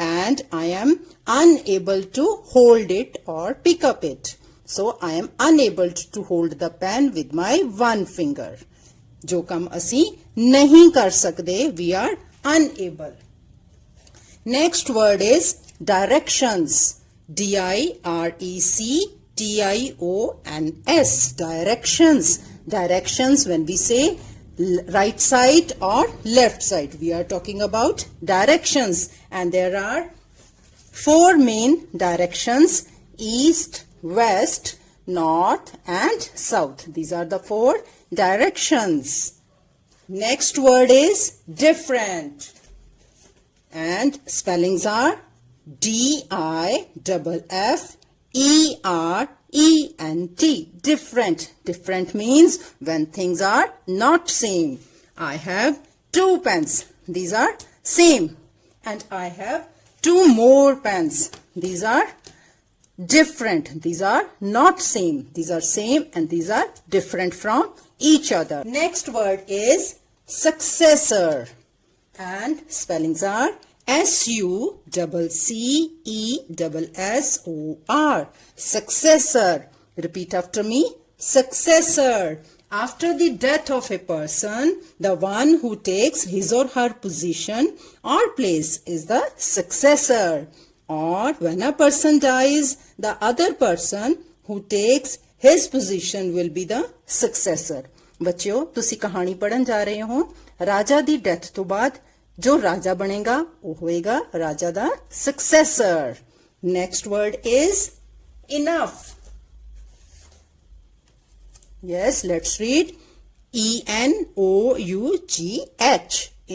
and I am unable to hold it or pick up it. So I am unable to hold the pen with my one finger. जो काम असी नहीं कर सकते, we are unable. Next word is directions. D-I-R-E-C-T-I-O-N-S. Directions. Directions, when we say right side or left side, we are talking about directions, and there are 4 main directions: east, west, north and south. These are the 4 directions. Next word is different, and spellings are D-I-F-F-E-R-E-N-T. Different. Different means when things are not same. I have 2 pens. These are same. And I have 2 more pens. These are different. These are not same. These are same and these are different from each other. Next word is successor. And spellings are S-U-C-C-E-S-S-O-R. Successor. Repeat after me. Successor. After the death of a person, the one who takes his or her position or place is the successor. Or when a person dies, the other person who takes his position will be the successor. बच्चों, तुसी कहानी पढ़न जा रहे हो। राजा दी death तो बाद जो राजा बनेगा वो होएगा राजा दा successor. Next word is enough. Yes, let's read. E-N-O-U-G-H.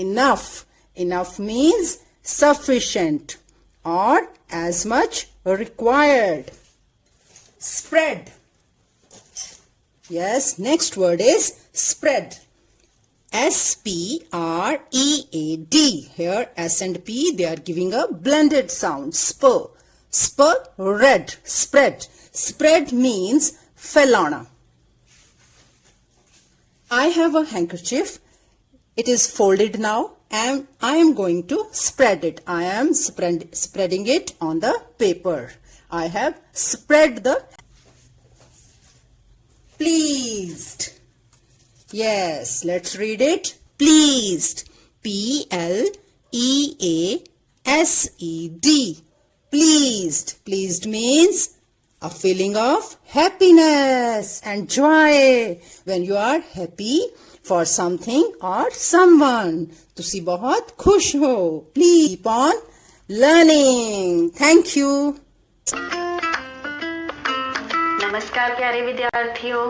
Enough. Enough means sufficient or as much required. Spread. Yes, next word is spread. S-P-R-E-A-D. Here S and P, they are giving a blended sound. Spread. Spread. Spread means फैलाना. I have a handkerchief. It is folded now and I am going to spread it. I am spreading it on the paper. I have spread the. Pleased. Yes, let's read it. Pleased. P-L-E-A-S-E-D. Pleased. Pleased means a feeling of happiness and joy when you are happy for something or someone. तुसी बहुत खुश हो. Please keep on learning. Thank you. नमस्कार प्यारे विद्यार्थियों,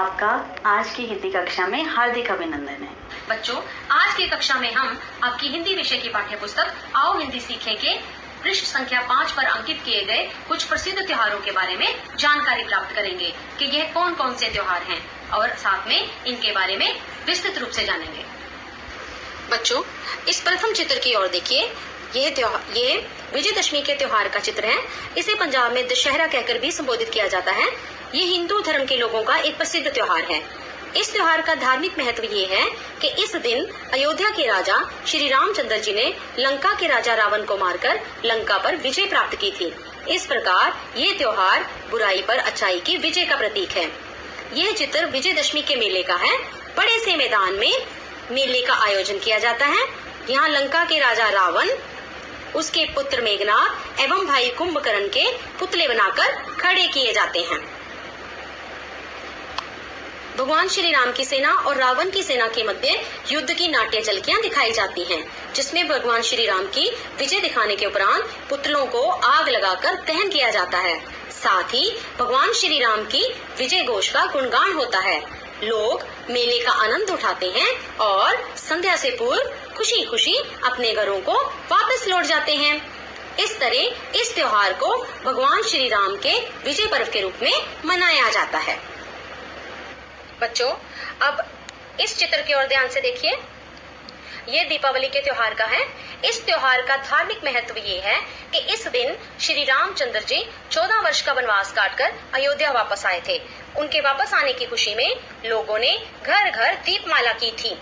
आपका आज की हिंदी कक्षा में हार्दिक अभिनंदन है। बच्चों, आज की कक्षा में हम आपकी हिंदी विषय की पाठ्य पुस्तक आओ हिंदी सीखें के पृष्ठ संख्या 5 पर अंकित किए गए कुछ प्रसिद्ध त्योहारों के बारे में जानकारी प्राप्त करेंगे कि यह कौन कौन से त्योहार हैं और साथ में इनके बारे में विस्तृत रूप से जानेंगे। बच्चों, इस प्रथम चित्र की ओर देखिए। ये विजयदशमी के त्योहार का चित्र है। इसे पंजाब में दशहरा कहकर भी संबोधित किया जाता है। ये हिंदू धर्म के लोगों का एक प्रसिद्ध त्योहार है। इस त्योहार का धार्मिक महत्व ये है कि इस दिन अयोध्या के राजा श्री रामचंद्र जी ने लंका के राजा रावण को मारकर लंका पर विजय प्राप्त की थी। इस प्रकार ये त्योहार बुराई पर अच्छाई की विजय का प्रतीक है। यह चित्र विजयदशमी के मेले का है। बड़े से मैदान में मेले का आयोजन किया जाता है। यहाँ लंका के राजा रावण, उसके पुत्र मेघनाद एवं भाई कुंभकर्ण के पुतले बनाकर खड़े किए जाते हैं। भगवान श्री राम की सेना और रावण की सेना के मध्य युद्ध की नाट्य झलकियां दिखाई जाती हैं, जिसमें भगवान श्री राम की विजय दिखाने के उपरांत पुतलों को आग लगाकर दहन किया जाता है। साथ ही भगवान श्री राम की विजय घोष का गुणगान होता है। लोग मेले का आनंद उठाते हैं और संध्या से पूर्व खुशी खुशी अपने घरों को वापस लौट जाते हैं। इस तरह इस त्योहार को भगवान श्री राम के विजय पर्व के रूप में मनाया जाता है। बच्चों, अब इस चित्र की ओर ध्यान से देखिए। ये दीपावली के त्योहार का है। इस त्योहार का धार्मिक महत्व ये है कि इस दिन श्री रामचंद्र जी 14 वर्ष का वनवास काटकर अयोध्या वापस आए थे। उनके वापस आने की खुशी में लोगों ने घर घर दीपमाला की थी।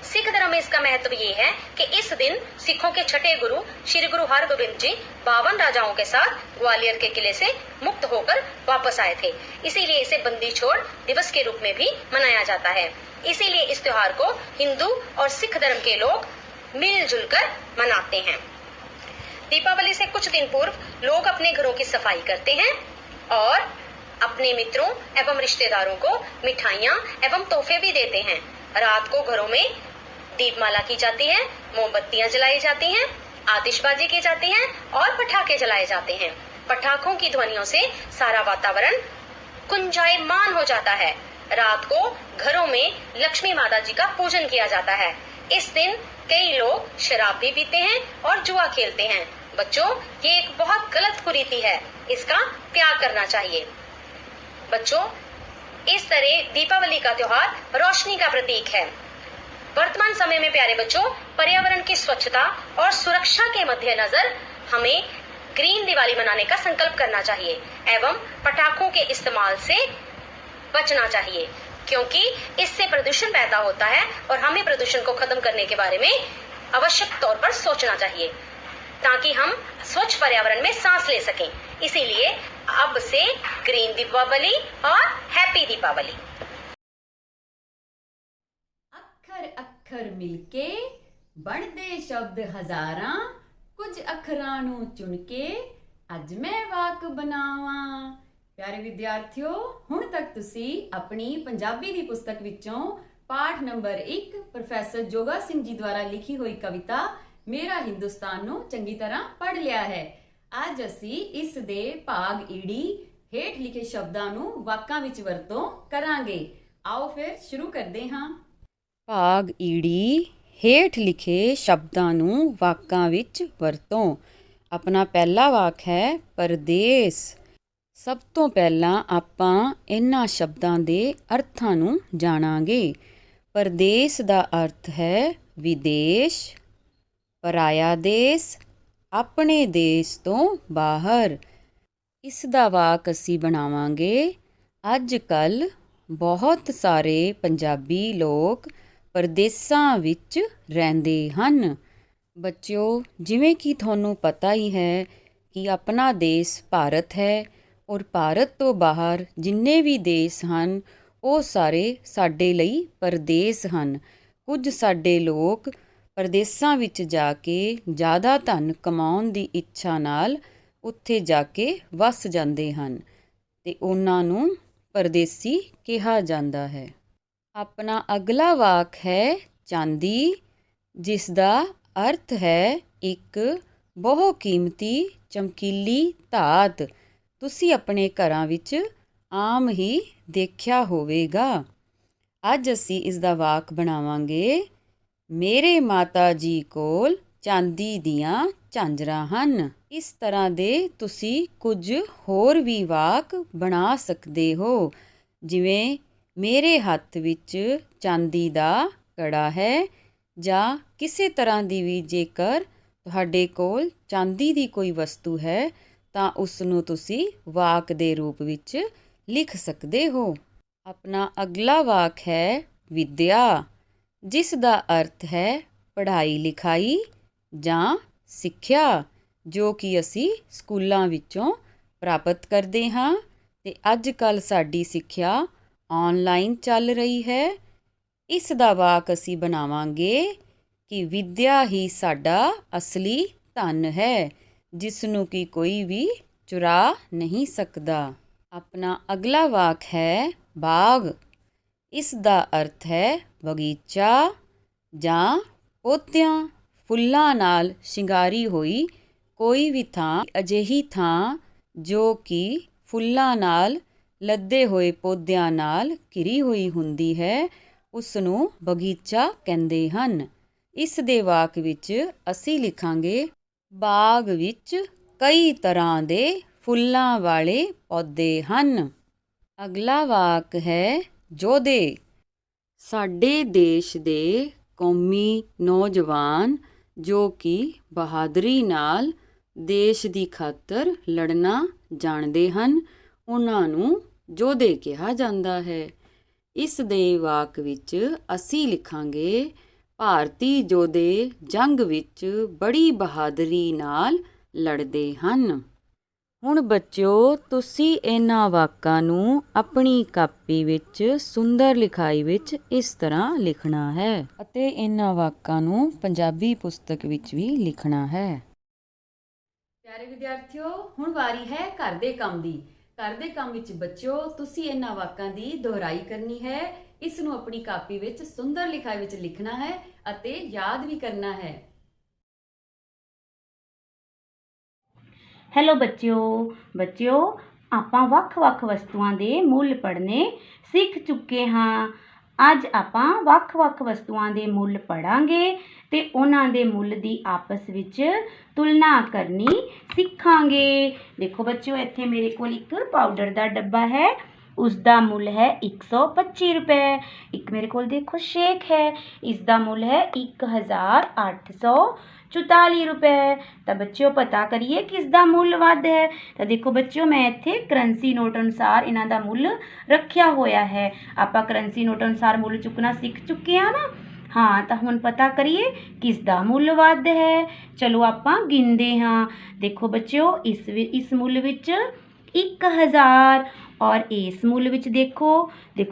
सिख धर्म में इसका महत्व ये है कि इस दिन सिखों के छठे गुरु श्री गुरु हरगोबिंद जी 52 राजाओं के साथ ग्वालियर के किले से मुक्त होकर वापस आए थे। इसीलिए इसे बंदी छोड़ दिवस के रूप में भी मनाया जाता है। इसीलिए इस त्योहार को हिंदू और सिख धर्म के लोग मिलजुल कर मनाते हैं। दीपावली से कुछ दिन पूर्व लोग अपने घरों की सफाई करते हैं और अपने मित्रों एवं रिश्तेदारों को मिठाइयाँ एवं तोहफे भी देते हैं। रात को घरों में दीपमाला की जाती है, मोमबत्तियां जलाई जाती हैं, आतिशबाजी की जाती है और पटाखे जलाए जाते हैं। पटाखों की ध्वनियों से सारा वातावरण गुंजायमान हो जाता है। रात को घरों में लक्ष्मी माता जी का पूजन किया जाता है। इस दिन कई लोग शराब भी पीते हैं और जुआ खेलते हैं। बच्चों, ये एक बहुत गलत कुरीति है, इसका त्याग करना चाहिए। बच्चों, इस तरह दीपावली का त्योहार रोशनी का प्रतीक है। वर्तमान समय में प्यारे बच्चों, पर्यावरण की स्वच्छता और सुरक्षा के मद्देनजर हमें ग्रीन दिवाली मनाने का संकल्प करना चाहिए एवं पटाखों के इस्तेमाल से बचना चाहिए, क्योंकि इससे प्रदूषण पैदा होता है और हमें प्रदूषण को खत्म करने के बारे में आवश्यक तौर पर सोचना चाहिए ताकि हम स्वच्छ पर्यावरण में सांस ले सकें। इसीलिए अब से ग्रीन दीपावली और हैप्पी दीपावली। ਅੱਖਰ ਅੱਖਰ ਮਿਲ ਕੇ ਬਣਦੇ ਸ਼ਬਦ ਹਜ਼ਾਰਾਂ, ਕੁਝ ਅੱਖਰਾਂ ਨੂੰ ਚੁਣ ਕੇ ਅੱਜ ਮੈਂ ਵਾਕ ਬਣਾਵਾਂ। ਪਿਆਰੇ ਵਿਦਿਆਰਥੀਓ, ਹੁਣ ਤੱਕ ਤੁਸੀਂ ਆਪਣੀ ਪੰਜਾਬੀ ਦੀ ਪੁਸਤਕ ਵਿੱਚੋਂ ਪਾਠ ਨੰਬਰ 1 ਪ੍ਰੋਫੈਸਰ ਜੋਗਾ ਸਿੰਘ ਜੀ ਦੁਆਰਾ ਲਿਖੀ ਹੋਈ ਕਵਿਤਾ ਮੇਰਾ ਹਿੰਦੁਸਤਾਨ ਨੂੰ ਚੰਗੀ ਤਰ੍ਹਾਂ ਪੜ੍ਹ ਲਿਆ ਹੈ। ਅੱਜ ਅਸੀਂ ਇਸ ਦੇ ਭਾਗ ਈੜੀ ਹੇਠ ਲਿਖੇ ਸ਼ਬਦਾਂ ਨੂੰ ਵਾਕਾਂ ਵਿੱਚ ਵਰਤੋਂ ਕਰਾਂਗੇ। ਆਓ ਫਿਰ ਸ਼ੁਰੂ ਕਰਦੇ ਹਾਂ। ਭਾਗ ਈੜੀ ਹੇਠ ਲਿਖੇ ਸ਼ਬਦਾਂ ਨੂੰ ਵਾਕਾਂ ਵਿੱਚ ਵਰਤੋਂ। ਆਪਣਾ ਪਹਿਲਾ ਵਾਕ ਹੈ ਪਰਦੇਸ। ਸਭ ਤੋਂ ਪਹਿਲਾਂ ਆਪਾਂ ਇਹਨਾਂ ਸ਼ਬਦਾਂ ਦੇ ਅਰਥਾਂ ਨੂੰ ਜਾਣਾਂਗੇ। ਪਰਦੇਸ ਦਾ ਅਰਥ ਹੈ ਵਿਦੇਸ਼, ਪਰਾਇਆ ਦੇਸ਼, ਆਪਣੇ ਦੇਸ਼ ਤੋਂ ਬਾਹਰ। ਇਸ ਦਾ ਵਾਕ ਅਸੀਂ ਬਣਾਵਾਂਗੇ, ਅੱਜ ਕੱਲ੍ਹ ਬਹੁਤ ਸਾਰੇ ਪੰਜਾਬੀ ਲੋਕ ਪਰਦੇਸਾਂ ਵਿੱਚ ਰਹਿੰਦੇ ਹਨ। ਬੱਚਿਓ, ਜਿਵੇਂ ਕਿ ਤੁਹਾਨੂੰ ਪਤਾ ਹੀ ਹੈ ਕਿ ਆਪਣਾ ਦੇਸ਼ ਭਾਰਤ ਹੈ ਔਰ ਭਾਰਤ ਤੋਂ ਬਾਹਰ ਜਿੰਨੇ ਵੀ ਦੇਸ਼ ਹਨ ਉਹ ਸਾਰੇ ਸਾਡੇ ਲਈ ਪਰਦੇਸ ਹਨ। ਕੁਝ ਸਾਡੇ ਲੋਕ ਪਰਦੇਸਾਂ ਵਿੱਚ ਜਾ ਕੇ ਜ਼ਿਆਦਾ ਧਨ ਕਮਾਉਣ ਦੀ ਇੱਛਾ ਨਾਲ ਉੱਥੇ ਜਾ ਕੇ ਵਸ ਜਾਂਦੇ ਹਨ ਅਤੇ ਉਹਨਾਂ ਨੂੰ ਪਰਦੇਸੀ ਕਿਹਾ ਜਾਂਦਾ ਹੈ। ਆਪਣਾ ਅਗਲਾ ਵਾਕ ਹੈ ਚਾਂਦੀ, ਜਿਸ ਦਾ ਅਰਥ ਹੈ ਇੱਕ ਬਹੁ ਕੀਮਤੀ ਚਮਕੀਲੀ ਧਾਤ। ਤੁਸੀਂ ਆਪਣੇ ਘਰਾਂ ਵਿੱਚ ਆਮ ਹੀ ਦੇਖਿਆ ਹੋਵੇਗਾ। ਅੱਜ ਅਸੀਂ ਇਸ ਦਾ ਵਾਕ ਬਣਾਵਾਂਗੇ, ਮੇਰੇ ਮਾਤਾ ਜੀ ਕੋਲ ਚਾਂਦੀ ਦੀਆਂ ਝਾਂਜਰਾਂ ਹਨ। ਇਸ ਤਰ੍ਹਾਂ ਦੇ ਤੁਸੀਂ ਕੁਝ ਹੋਰ ਵੀ ਵਾਕ ਬਣਾ ਸਕਦੇ ਹੋ, ਜਿਵੇਂ ਮੇਰੇ ਹੱਥ ਵਿੱਚ ਚਾਂਦੀ ਦਾ ਕੜਾ ਹੈ, ਜਾਂ ਕਿਸੇ ਤਰ੍ਹਾਂ ਦੀ ਵੀ ਜੇਕਰ ਤੁਹਾਡੇ ਕੋਲ ਚਾਂਦੀ ਦੀ ਕੋਈ ਵਸਤੂ ਹੈ ਤਾਂ ਉਸ ਨੂੰ ਤੁਸੀਂ ਵਾਕ ਦੇ ਰੂਪ ਵਿੱਚ ਲਿਖ ਸਕਦੇ ਹੋ। ਆਪਣਾ ਅਗਲਾ ਵਾਕ ਹੈ ਵਿਦਿਆ, ਜਿਸ ਦਾ ਅਰਥ ਹੈ ਪੜ੍ਹਾਈ ਲਿਖਾਈ ਜਾਂ ਸਿੱਖਿਆ, ਜੋ ਕਿ ਅਸੀਂ ਸਕੂਲਾਂ ਵਿੱਚੋਂ ਪ੍ਰਾਪਤ ਕਰਦੇ ਹਾਂ। ਤੇ ਅੱਜ ਕੱਲ੍ਹ ਸਾਡੀ ਸਿੱਖਿਆ ਆਨਲਾਈਨ ਚੱਲ ਰਹੀ ਹੈ। ਇਸ ਦਾ ਵਾਕ ਅਸੀਂ ਬਣਾਵਾਂਗੇ ਕਿ ਵਿਦਿਆ ਹੀ ਸਾਡਾ ਅਸਲੀ ਧਨ ਹੈ, ਜਿਸ ਨੂੰ ਕਿ ਕੋਈ ਵੀ ਚੁਰਾ ਨਹੀਂ ਸਕਦਾ। ਆਪਣਾ ਅਗਲਾ ਵਾਕ ਹੈ ਬਾਗ, ਇਸ ਦਾ ਅਰਥ ਹੈ ਬਗੀਚਾ ਜਾਂ ਪੌਦਿਆਂ ਫੁੱਲਾਂ ਨਾਲ ਸ਼ਿੰਗਾਰੀ ਹੋਈ ਕੋਈ ਵੀ ਥਾਂ, ਅਜਿਹੀ ਥਾਂ ਜੋ ਕਿ ਫੁੱਲਾਂ ਨਾਲ ਲੱਦੇ ਹੋਏ ਪੌਦਿਆਂ ਨਾਲ ਘਿਰੀ ਹੋਈ ਹੁੰਦੀ ਹੈ, ਉਸ ਨੂੰ ਬਗੀਚਾ ਕਹਿੰਦੇ ਹਨ। ਇਸ ਦੇ ਵਾਕ ਵਿੱਚ ਅਸੀਂ ਲਿਖਾਂਗੇ ਬਾਗ ਵਿੱਚ ਕਈ ਤਰ੍ਹਾਂ ਦੇ ਫੁੱਲਾਂ ਵਾਲੇ ਪੌਦੇ ਹਨ। ਅਗਲਾ ਵਾਕ ਹੈ ਯੋਧੇ। ਸਾਡੇ ਦੇਸ਼ ਦੇ ਕੌਮੀ ਨੌਜਵਾਨ ਜੋ ਕਿ ਬਹਾਦਰੀ ਨਾਲ ਦੇਸ਼ ਦੀ ਖਾਤਰ ਲੜਨਾ ਜਾਣਦੇ ਹਨ, ਉਹਨਾਂ ਨੂੰ ਯੋਧੇ ਕਿਹਾ ਜਾਂਦਾ ਹੈ। ਇਸ ਦੇ ਵਾਕ ਵਿੱਚ ਅਸੀਂ ਲਿਖਾਂਗੇ ਭਾਰਤੀ ਯੋਧੇ ਜੰਗ ਵਿੱਚ ਬੜੀ ਬਹਾਦਰੀ ਨਾਲ ਲੜਦੇ ਹਨ। ਹੁਣ ਬੱਚਿਓ, ਤੁਸੀਂ ਇਹਨਾਂ ਵਾਕਾਂ ਨੂੰ ਆਪਣੀ ਕਾਪੀ ਵਿੱਚ ਸੁੰਦਰ ਲਿਖਾਈ ਵਿੱਚ ਇਸ ਤਰ੍ਹਾਂ ਲਿਖਣਾ ਹੈ ਅਤੇ ਇਹਨਾਂ ਵਾਕਾਂ ਨੂੰ ਪੰਜਾਬੀ ਪੁਸਤਕ ਵਿੱਚ ਵੀ ਲਿਖਣਾ ਹੈ। ਪਿਆਰੇ ਵਿਦਿਆਰਥੀਓ, ਹੁਣ ਵਾਰੀ ਹੈ ਘਰ ਦੇ ਕੰਮ ਦੀ। ਘਰ ਦੇ ਕੰਮ ਵਿੱਚ ਬੱਚਿਓ ਤੁਸੀਂ ਇਹਨਾਂ ਵਾਕਾਂ ਦੀ ਦੁਹਰਾਈ ਕਰਨੀ ਹੈ। ਇਸ ਨੂੰ ਆਪਣੀ ਕਾਪੀ ਵਿੱਚ ਸੁੰਦਰ ਲਿਖਾਈ ਵਿੱਚ ਲਿਖਣਾ ਹੈ ਅਤੇ ਯਾਦ ਵੀ ਕਰਨਾ ਹੈ। ਹੈਲੋ ਬੱਚਿਓ ਆਪਾਂ ਵੱਖ-ਵੱਖ ਵਸਤੂਆਂ ਦੇ ਮੁੱਲ ਪੜ੍ਹਨੇ ਸਿੱਖ ਚੁੱਕੇ ਹਾਂ। ਅੱਜ ਆਪਾਂ ਵੱਖ-ਵੱਖ ਵਸਤੂਆਂ ਦੇ ਮੁੱਲ ਪੜਾਂਗੇ ਤੇ ਉਹਨਾਂ ਦੇ ਮੁੱਲ ਦੀ ਆਪਸ ਵਿੱਚ ਤੁਲਨਾ ਕਰਨੀ ਸਿੱਖਾਂਗੇ। ਦੇਖੋ ਬੱਚਿਓ, ਇੱਥੇ ਮੇਰੇ ਕੋਲ ਇੱਕ ਪਾਊਡਰ ਦਾ ਡੱਬਾ ਹੈ, ਉਸ ਦਾ ਮੁੱਲ ਹੈ 125 ਰੁਪਏ। ਇੱਕ ਮੇਰੇ ਕੋਲ ਦੇਖੋ ਸ਼ੇਕ ਹੈ, ਇਸ ਦਾ ਮੁੱਲ ਹੈ 1844 ਰੁਪਏ। ਤਾਂ ਬੱਚਿਓ ਪਤਾ ਕਰੀਏ ਕਿਸ ਦਾ ਮੁੱਲ ਵੱਧ ਹੈ। ਤਾਂ ਦੇਖੋ ਬੱਚਿਓ, ਮੈਂ ਇੱਥੇ ਕਰੰਸੀ ਨੋਟ ਅਨੁਸਾਰ ਇਹਨਾਂ ਦਾ ਮੁੱਲ ਰੱਖਿਆ ਹੋਇਆ ਹੈ। ਆਪਾਂ ਕਰੰਸੀ ਨੋਟ ਅਨੁਸਾਰ ਮੁੱਲ ਚੁੱਕਣਾ ਸਿੱਖ ਚੁੱਕੇ ਹਾਂ ਨਾ। ਹਾਂ, ਤਾਂ ਹੁਣ ਪਤਾ ਕਰੀਏ ਕਿਸ ਦਾ ਮੁੱਲ ਵੱਧ ਹੈ। ਚਲੋ ਆਪਾਂ ਗਿਣਦੇ ਹਾਂ। ਦੇਖੋ ਬੱਚਿਓ, ਇਸ ਮੁੱਲ ਵਿੱਚ 1000 ਔਰ ਇਸ ਮੁੱਲ ਵਿੱਚ ਦੇਖੋ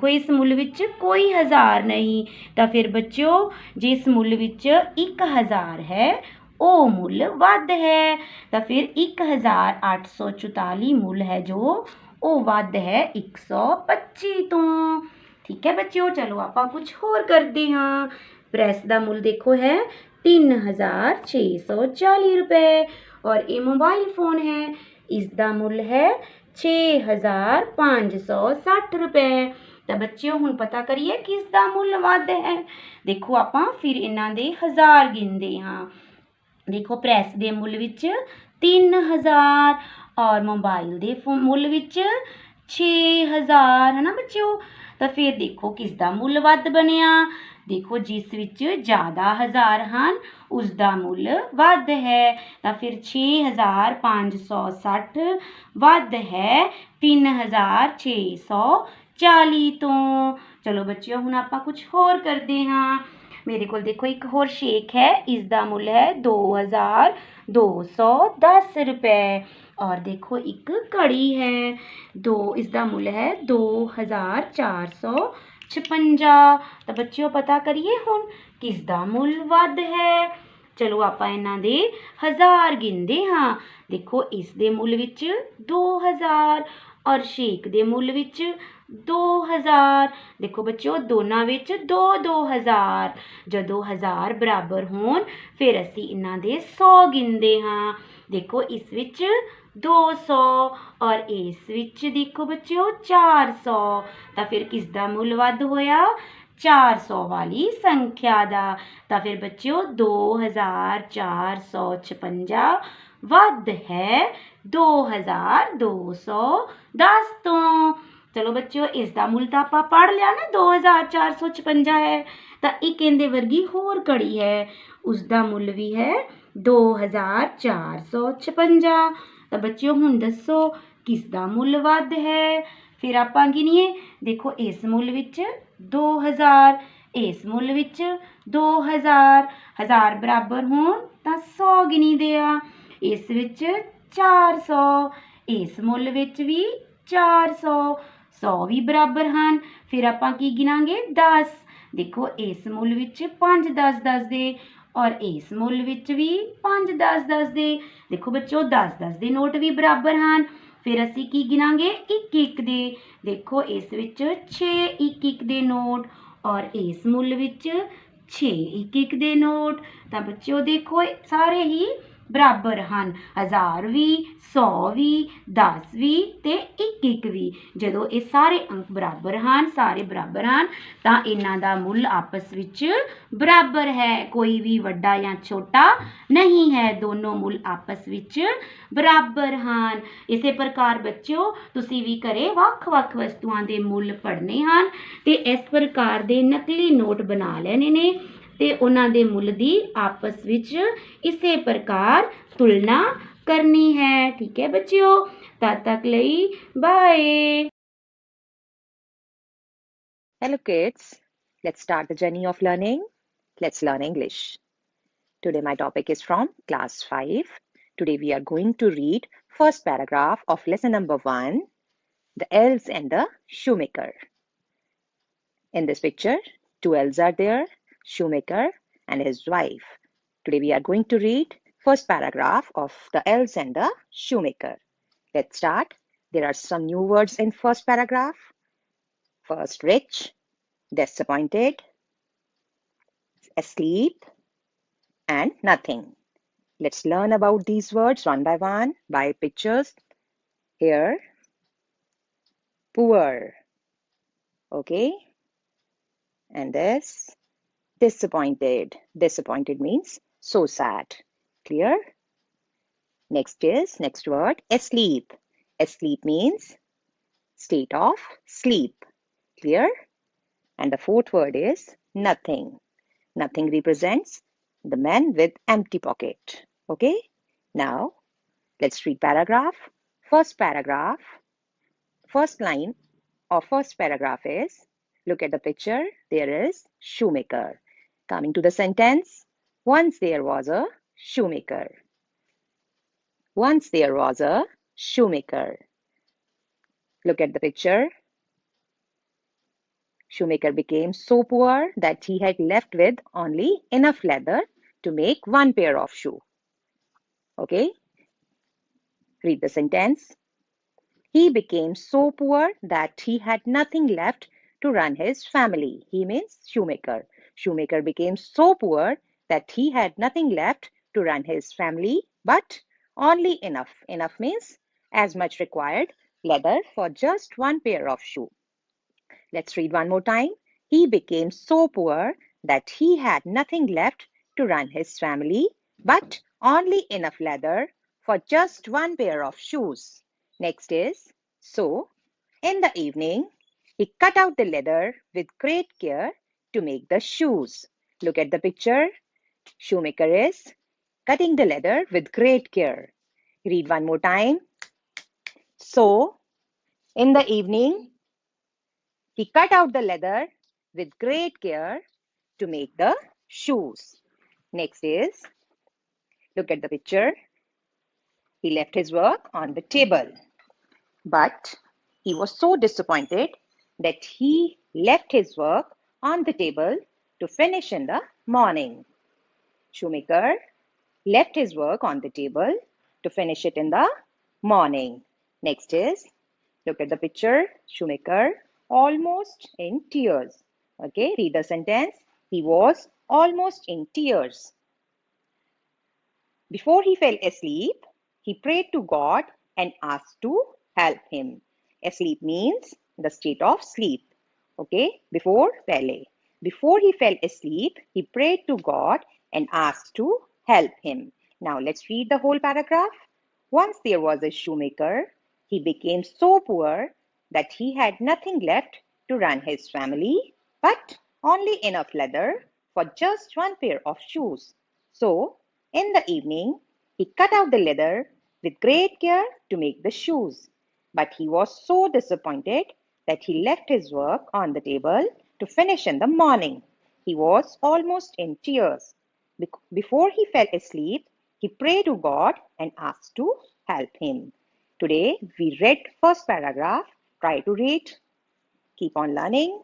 ਇਸ ਮੁੱਲ ਵਿੱਚ ਕੋਈ 1000 ਨਹੀਂ। ਤਾਂ ਫਿਰ ਬੱਚਿਓ, ਜਿਸ ਮੁੱਲ ਵਿੱਚ 1000 ਹੈ ਉਹ ਮੁੱਲ ਵੱਧ ਹੈ। ਤਾਂ ਫਿਰ 1844 ਮੁੱਲ ਹੈ ਜੋ ਉਹ ਵੱਧ ਹੈ 125 ਤੋਂ। ਠੀਕ ਹੈ ਬੱਚਿਓ, ਚਲੋ ਆਪਾਂ ਕੁਝ ਹੋਰ ਕਰਦੇ ਹਾਂ। ਪ੍ਰੈਸ ਦਾ ਮੁੱਲ ਦੇਖੋ ਹੈ 3640 ਰੁਪਏ ਔਰ ਇਹ ਮੋਬਾਈਲ ਫੋਨ ਹੈ, ਇਸ ਦਾ ਮੁੱਲ ਹੈ 6560 ਰੁਪਏ। ਤਾਂ ਬੱਚਿਓ ਹੁਣ ਪਤਾ ਕਰੀਏ ਕਿਸ ਦਾ ਮੁੱਲ ਵੱਧ ਹੈ। ਦੇਖੋ ਆਪਾਂ ਫਿਰ ਇਹਨਾਂ ਦੇ 1000 ਗਿਣਦੇ ਹਾਂ। ਦੇਖੋ ਪ੍ਰੈਸ ਦੇ ਮੁੱਲ ਵਿੱਚ 3000 ਔਰ ਮੋਬਾਈਲ ਦੇ ਮੁੱਲ ਵਿੱਚ 6000 ਹੈ ਨਾ ਬੱਚਿਓ। ਤਾਂ ਫਿਰ ਦੇਖੋ ਕਿਸ ਦਾ ਮੁੱਲ ਵੱਧ ਬਣਿਆ। ਦੇਖੋ ਜਿਸ ਵਿੱਚ ਜ਼ਿਆਦਾ 1000 ਹਨ ਉਸ ਦਾ ਮੁੱਲ ਵੱਧ ਹੈ। ਤਾਂ ਫਿਰ 6560 ਵੱਧ ਹੈ 3640 ਤੋਂ। ਚਲੋ ਬੱਚਿਓ, ਹੁਣ ਆਪਾਂ ਕੁਝ ਹੋਰ ਕਰਦੇ ਹਾਂ। ਮੇਰੇ ਕੋਲ ਦੇਖੋ ਇੱਕ ਹੋਰ ਸ਼ੇਕ ਹੈ, ਇਸ ਦਾ ਮੁੱਲ ਹੈ 2210 ਰੁਪਏ ਔਰ ਦੇਖੋ ਇੱਕ ਘੜੀ ਹੈ ਇਸ ਦਾ ਮੁੱਲ ਹੈ 2456। ਤਾਂ ਬੱਚਿਓ ਪਤਾ ਕਰੀਏ ਹੁਣ ਕਿਸ ਦਾ ਮੁੱਲ ਵੱਧ ਹੈ। ਚਲੋ ਆਪਾਂ ਇਹਨਾਂ ਦੇ 1000 ਗਿਣਦੇ ਹਾਂ। ਦੇਖੋ ਇਸ ਦੇ ਮੁੱਲ ਵਿੱਚ 2000 ਔਰ ਸ਼ੇਕ ਦੇ ਮੁੱਲ ਵਿੱਚ 2000। ਦੇਖੋ ਬੱਚਿਓ, ਦੋਨਾਂ ਵਿੱਚ 2000। ਜਦੋਂ 1000 ਬਰਾਬਰ ਹੋਣ ਫਿਰ ਅਸੀਂ ਇਹਨਾਂ ਦੇ 100 ਗਿਣਦੇ ਹਾਂ। ਦੇਖੋ ਇਸ ਵਿੱਚ 200 ਔਰ ਇਸ ਵਿੱਚ ਦੇਖੋ ਬੱਚਿਓ 400। ਤਾਂ ਫਿਰ ਕਿਸ ਦਾ ਮੁੱਲ ਵੱਧ ਹੋਇਆ? 400 ਵਾਲੀ ਸੰਖਿਆ ਦਾ। ਤਾਂ ਫਿਰ ਬੱਚਿਓ 2456 ਵੱਧ ਹੈ 2210 ਤੋਂ। ਚਲੋ ਬੱਚਿਓ, ਇਸ ਦਾ ਮੁੱਲ ਤਾਂ ਆਪਾਂ ਪੜ੍ਹ ਲਿਆ ਨਾ, 2456 ਹੈ। ਤਾਂ ਇੱਕ ਇਹਦੇ ਵਰਗੀ ਹੋਰ ਘੜੀ ਹੈ, ਉਸ ਦਾ ਮੁੱਲ ਵੀ ਹੈ 2456। ਤਾਂ ਬੱਚਿਓ ਹੁਣ ਦੱਸੋ ਕਿਸ ਦਾ ਮੁੱਲ ਵੱਧ ਹੈ। ਫਿਰ ਆਪਾਂ ਗਿਣੀਏ, ਦੇਖੋ ਇਸ ਮੁੱਲ ਵਿੱਚ 2000, ਇਸ ਮੁੱਲ ਵਿੱਚ 2000, 1000 ਬਰਾਬਰ ਹੋਣ ਤਾਂ 100 ਗਿਣੀਦੇ ਆ। ਇਸ ਵਿੱਚ 400, ਇਸ ਮੁੱਲ ਵਿੱਚ ਵੀ 400, 100 ਵੀ ਬਰਾਬਰ ਹਨ। ਫਿਰ ਆਪਾਂ ਕੀ ਗਿਣਾਂਗੇ 10, ਦੇਖੋ ਇਸ ਮੁੱਲ ਵਿੱਚ 5 10 10 ਦੇ ਔਰ ਇਸ ਮੁੱਲ ਵਿੱਚ ਵੀ 5 10 10 ਦੇ। ਦੇਖੋ ਬੱਚੋ 10 10 ਦੇ ਨੋਟ ਵੀ ਬਰਾਬਰ ਹਨ। ਫਿਰ ਅਸੀਂ ਕੀ ਗਿਣਾਂਗੇ 1 1 ਦੇ, ਦੇਖੋ ਇਸ ਵਿੱਚ 6 1 1 ਦੇ ਨੋਟ ਔਰ ਇਸ ਮੁੱਲ ਵਿੱਚ 6 1 1 ਦੇ ਨੋਟ। ਤਾਂ ਬੱਚਿਓ ਦੇਖੋ ਇਹ ਸਾਰੇ ਹੀ ਬਰਾਬਰ ਹਨ, 1000 ਵੀ, 100 ਵੀ, 10 ਵੀ ਤੇ 1 1 ਵੀ। ਜਦੋਂ ਇਹ ਸਾਰੇ ਅੰਕ ਬਰਾਬਰ ਹਨ, ਸਾਰੇ ਬਰਾਬਰ ਹਨ, ਤਾਂ ਇਹਨਾਂ ਦਾ ਮੁੱਲ ਆਪਸ ਵਿੱਚ ਬਰਾਬਰ ਹੈ, ਕੋਈ ਵੀ ਵੱਡਾ ਜਾਂ ਛੋਟਾ ਨਹੀਂ ਹੈ, ਦੋਨੋਂ ਮੁੱਲ ਆਪਸ ਵਿੱਚ ਬਰਾਬਰ ਹਨ। ਇਸੇ ਪ੍ਰਕਾਰ ਬੱਚਿਓ ਤੁਸੀਂ ਵੀ ਘਰੇ ਵੱਖ-ਵੱਖ ਵਸਤੂਆਂ ਦੇ ਮੁੱਲ ਪੜ੍ਹਨੇ ਹਨ ਤੇ ਇਸ ਪ੍ਰਕਾਰ ਦੇ ਨਕਲੀ ਨੋਟ ਬਣਾ ਲੈਣੇ ਨੇ ਤੇ ਉਹਨਾਂ ਦੇ ਮੁੱਲ ਦੀ ਆਪਸ ਵਿੱਚ ਇਸੇ ਪ੍ਰਕਾਰ ਤੁਲਨਾ ਕਰਨੀ ਹੈ। ਠੀਕ ਹੈ ਬੱਚਿਓ, ਤਦ ਤੱਕ ਲਈ bye. Hello kids, let's start the journey of learning. Let's learn English. Today my topic is from class 5. Today we are going to read first paragraph of lesson number 1, The Elves and the Shoemaker. In this picture, two elves are there, shoemaker and his wife. Today we are going to read first paragraph of The Elves and the Shoemaker. Let's start. There are some new words in first paragraph. First, rich, disappointed, asleep, and nothing. Let's learn about these words one by one by pictures. Here, poor. Okay. And this, disappointed. Disappointed means so sad. Clear? Next word, asleep. Asleep means state of sleep. Clear? And the fourth word is nothing. Nothing represents the man with empty pocket. Okay? Now, let's read paragraph. First paragraph, first line of first paragraph is, look at the picture, there is shoemaker. Coming to the sentence, once there was a shoemaker. Once there was a shoemaker. Look at the picture. Shoemaker became so poor that he had left with only enough leather to make one pair of shoe. Okay? Read the sentence. He became so poor that he had nothing left to run his family. He means shoemaker. Shoemaker became so poor that he had nothing left to run his family, but only enough. Enough means as much required leather for just one pair of shoe. Let's read one more time. He became so poor that he had nothing left to run his family, but only enough leather for just one pair of shoes. Next is, so in the evening, he cut out the leather with great care to make the shoes. Look at the picture. Shoemaker is cutting the leather with great care. Read one more time. So, in the evening, he cut out the leather with great care to make the shoes. Next is, look at the picture. He left his work on the table, but he was so disappointed that he left his work on the table to finish in the morning. Shoemaker left his work on the table to finish it in the morning. Next is, look at the picture. Shoemaker almost in tears. Okay, read the sentence. He was almost in tears. Before he fell asleep, he prayed to God and asked to help him. Asleep means the state of sleep. Okay, before pehle. Before he fell asleep, he prayed to God and asked to help him. Now let's read the whole paragraph. Once there was a shoemaker. He became so poor that he had nothing left to run his family, but only enough leather for just one pair of shoes. So, in the evening, he cut out the leather with great care to make the shoes. But he was so disappointed that he left his work on the table to finish in the morning. He was almost in tears. Before he fell asleep, he prayed to God and asked to help him. Today we read first paragraph. Try to read. Keep on learning.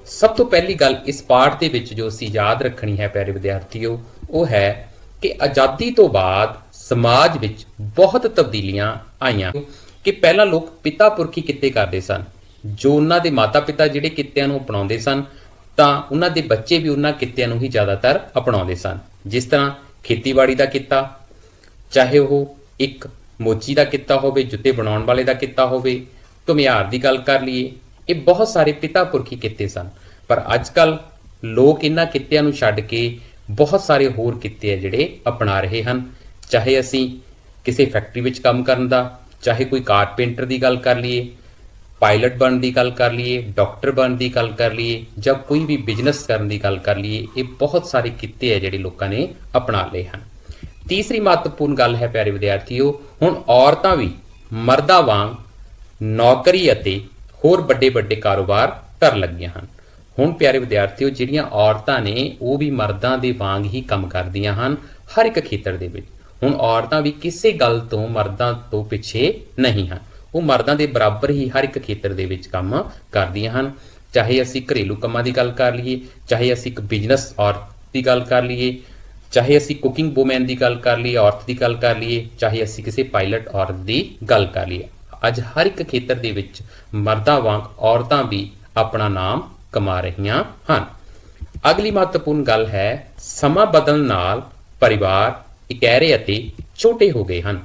ਸਭ ਤੋਂ ਪਹਿਲੀ ਗੱਲ ਇਸ ਪਾਠ ਦੇ ਵਿੱਚ ਜੋ ਅਸੀਂ ਯਾਦ ਰੱਖਣੀ ਹੈ ਪਿਆਰੇ ਵਿਦਿਆਰਥੀਓ, ਉਹ ਹੈ ਕਿ ਆਜ਼ਾਦੀ ਤੋਂ ਬਾਅਦ ਸਮਾਜ ਵਿੱਚ ਬਹੁਤ ਤਬਦੀਲੀਆਂ ਆਈਆਂ ਕਿ ਪਹਿਲਾਂ ਲੋਕ ਪਿਤਾ ਪੁਰਖੀ ਕਿੱਤੇ ਕਰਦੇ ਸਨ। ਜੋ ਉਹਨਾਂ ਦੇ ਮਾਤਾ ਪਿਤਾ ਜਿਹੜੇ ਕਿੱਤਿਆਂ ਨੂੰ ਅਪਣਾਉਂਦੇ ਸਨ ਤਾਂ ਉਹਨਾਂ ਦੇ ਬੱਚੇ ਵੀ ਉਹਨਾਂ ਕਿੱਤਿਆਂ ਨੂੰ ਹੀ ਜ਼ਿਆਦਾਤਰ ਅਪਣਾਉਂਦੇ ਸਨ। ਜਿਸ ਤਰ੍ਹਾਂ ਖੇਤੀਬਾੜੀ ਦਾ ਕਿੱਤਾ, ਚਾਹੇ ਉਹ ਇੱਕ ਮੋਚੀ ਦਾ ਕਿੱਤਾ ਹੋਵੇ, ਜੁੱਤੇ ਬਣਾਉਣ ਵਾਲੇ ਦਾ ਕਿੱਤਾ ਹੋਵੇ, ਘੁਮਿਆਰ ਦੀ ਗੱਲ ਕਰ ਲਈਏ, ਇਹ ਬਹੁਤ ਸਾਰੇ ਪਿਤਾ ਪੁਰਖੀ ਕਿੱਤੇ ਸਨ। ਪਰ ਅੱਜ ਕੱਲ੍ਹ ਲੋਕ ਇਹਨਾਂ ਕਿੱਤਿਆਂ ਨੂੰ ਛੱਡ ਕੇ ਬਹੁਤ ਸਾਰੇ ਹੋਰ ਕਿੱਤੇ ਆ ਜਿਹੜੇ ਅਪਣਾ ਰਹੇ ਹਨ। ਚਾਹੇ ਅਸੀਂ ਕਿਸੇ ਫੈਕਟਰੀ ਵਿੱਚ ਕੰਮ ਕਰਨ ਦਾ, ਚਾਹੇ ਕੋਈ ਕਾਰਪੇਂਟਰ ਦੀ ਗੱਲ ਕਰ ਲਈਏ, ਪਾਇਲਟ ਬਣਨ ਦੀ ਗੱਲ ਕਰ ਲਈਏ, ਡਾਕਟਰ ਬਣਨ ਦੀ ਗੱਲ ਕਰ ਲਈਏ, ਜਾਂ ਕੋਈ ਵੀ ਬਿਜ਼ਨਸ ਕਰਨ ਦੀ ਗੱਲ ਕਰ ਲਈਏ, ਇਹ ਬਹੁਤ ਸਾਰੇ ਕਿੱਤੇ ਆ ਜਿਹੜੇ ਲੋਕਾਂ ਨੇ ਅਪਣਾ ਲਏ ਹਨ। ਤੀਸਰੀ ਮਹੱਤਵਪੂਰਨ ਗੱਲ ਹੈ ਪਿਆਰੇ ਵਿਦਿਆਰਥੀਓ, ਹੁਣ ਔਰਤਾਂ ਵੀ ਮਰਦਾਂ ਵਾਂਗ ਨੌਕਰੀ ਅਤੇ ਹੋਰ ਵੱਡੇ ਵੱਡੇ ਕਾਰੋਬਾਰ ਕਰਨ ਲੱਗੀਆਂ ਹਨ। ਹੁਣ ਪਿਆਰੇ ਵਿਦਿਆਰਥੀਓ, ਜਿਹੜੀਆਂ ਔਰਤਾਂ ਨੇ ਉਹ ਵੀ ਮਰਦਾਂ ਦੇ ਵਾਂਗ ਹੀ ਕੰਮ ਕਰਦੀਆਂ ਹਨ ਹਰ ਇੱਕ ਖੇਤਰ ਦੇ ਵਿੱਚ। ਹੁਣ ਔਰਤਾਂ ਵੀ ਕਿਸੇ ਗੱਲ ਤੋਂ ਮਰਦਾਂ ਤੋਂ ਪਿੱਛੇ ਨਹੀਂ ਹਨ, ਉਹ ਮਰਦਾਂ ਦੇ ਬਰਾਬਰ ਹੀ ਹਰ ਇੱਕ ਖੇਤਰ ਦੇ ਵਿੱਚ ਕੰਮ ਕਰਦੀਆਂ ਹਨ। ਚਾਹੇ ਅਸੀਂ ਘਰੇਲੂ ਕੰਮਾਂ ਦੀ ਗੱਲ ਕਰ ਲਈਏ, ਚਾਹੇ ਅਸੀਂ ਇੱਕ ਬਿਜ਼ਨਸ ਔਰਤ ਦੀ ਗੱਲ ਕਰ ਲਈਏ, ਚਾਹੇ ਅਸੀਂ ਕੁਕਿੰਗ ਵੂਮੈਨ ਦੀ ਗੱਲ ਕਰ ਲਈਏ, ਔਰਤ ਦੀ ਗੱਲ ਕਰ ਲਈਏ, ਚਾਹੇ ਅਸੀਂ ਕਿਸੇ ਪਾਇਲਟ ਔਰਤ ਦੀ ਗੱਲ ਕਰ ਲਈਏ। ਅੱਜ ਹਰ ਇੱਕ ਖੇਤਰ ਦੇ ਵਿੱਚ ਮਰਦਾਂ ਵਾਂਗ ਔਰਤਾਂ ਵੀ ਆਪਣਾ ਨਾਮ ਕਮਾ ਰਹੀਆਂ ਹਨ। ਅਗਲੀ ਮਹੱਤਵਪੂਰਨ ਗੱਲ ਹੈ, ਸਮਾਂ ਬਦਲਣ ਨਾਲ ਪਰਿਵਾਰ ਇਕਹਿਰੇ ਅਤੇ ਛੋਟੇ ਹੋ ਗਏ ਹਨ।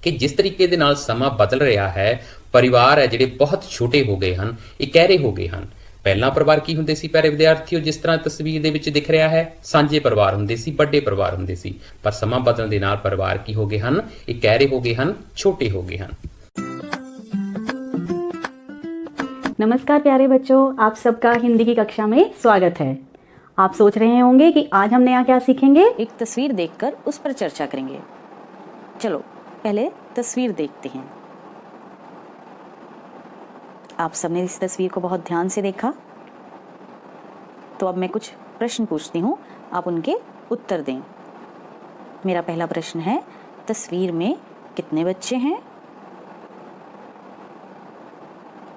ਕਿ ਜਿਸ ਤਰੀਕੇ ਦੇ ਨਾਲ ਸਮਾਂ ਬਦਲ ਰਿਹਾ ਹੈ, ਪਰਿਵਾਰ ਹੈ ਜਿਹੜੇ ਬਹੁਤ ਛੋਟੇ ਹੋ ਗਏ ਹਨ, ਇਕਹਿਰੇ ਹੋ ਗਏ ਹਨ। ਪਹਿਲਾਂ ਪਰਿਵਾਰ ਕੀ ਹੁੰਦੇ ਸੀ ਪਿਆਰੇ ਵਿਦਿਆਰਥੀਓ? ਜਿਸ ਤਰ੍ਹਾਂ ਤਸਵੀਰ ਦੇ ਵਿੱਚ ਦਿਖ ਰਿਹਾ ਹੈ, ਸਾਂਝੇ ਪਰਿਵਾਰ ਹੁੰਦੇ ਸੀ, ਵੱਡੇ ਪਰਿਵਾਰ ਹੁੰਦੇ ਸੀ। ਪਰ ਸਮਾਂ ਬਦਲਣ ਦੇ ਨਾਲ ਪਰਿਵਾਰ ਕੀ ਹੋ ਗਏ ਹਨ? ਇਕਹਿਰੇ ਹੋ ਗਏ ਹਨ, ਛੋਟੇ ਹੋ ਗਏ ਹਨ। नमस्कार प्यारे बच्चों, आप सबका हिंदी की कक्षा में स्वागत है। आप सोच रहे होंगे कि आज हम नया क्या सीखेंगे। एक तस्वीर देखकर उस पर चर्चा करेंगे। चलो पहले तस्वीर देखते हैं। आप सबने इस तस्वीर को बहुत ध्यान से देखा, तो अब मैं कुछ प्रश्न पूछती हूँ, आप उनके उत्तर दें। मेरा पहला प्रश्न है, तस्वीर में कितने बच्चे हैं?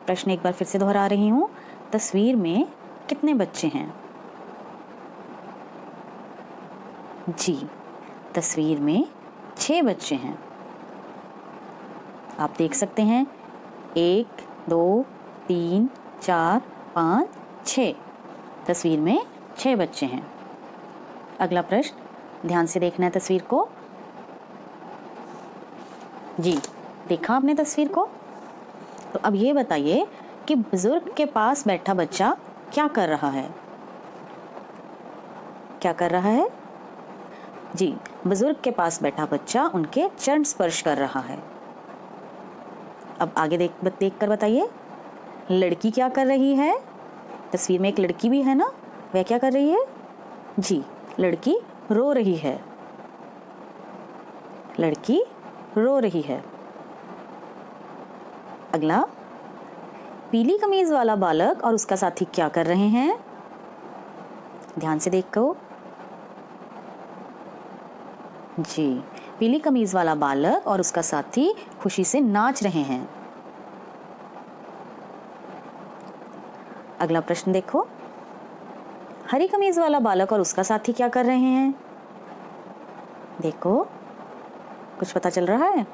प्रश्न एक बार फिर से दोहरा रही हूँ, तस्वीर में कितने बच्चे हैं? जी, तस्वीर में 6 बच्चे हैं। आप देख सकते हैं 1 2 3 4 5 6, तस्वीर में 6 बच्चे हैं। अगला प्रश्न, ध्यान से देखना है तस्वीर को। जी, देखा आपने तस्वीर को? तो अब ये बताइए कि बुजुर्ग के पास बैठा बच्चा क्या कर रहा है? क्या कर रहा है? जी, बुजुर्ग के पास बैठा बच्चा उनके चरण स्पर्श कर रहा है। अब आगे देख कर बताइए, लड़की क्या कर रही है? तस्वीर में एक लड़की भी है ना, वह क्या कर रही है? जी, लड़की रो रही है। लड़की रो रही है। अगला, पीली कमीज वाला बालक और उसका साथी क्या कर रहे हैं? ध्यान से देखो। जी, पीली कमीज वाला बालक और उसका साथी खुशी से नाच रहे हैं। अगला प्रश्न देखो, हरी कमीज वाला बालक और उसका साथी क्या कर रहे हैं? देखो, कुछ पता चल रहा है?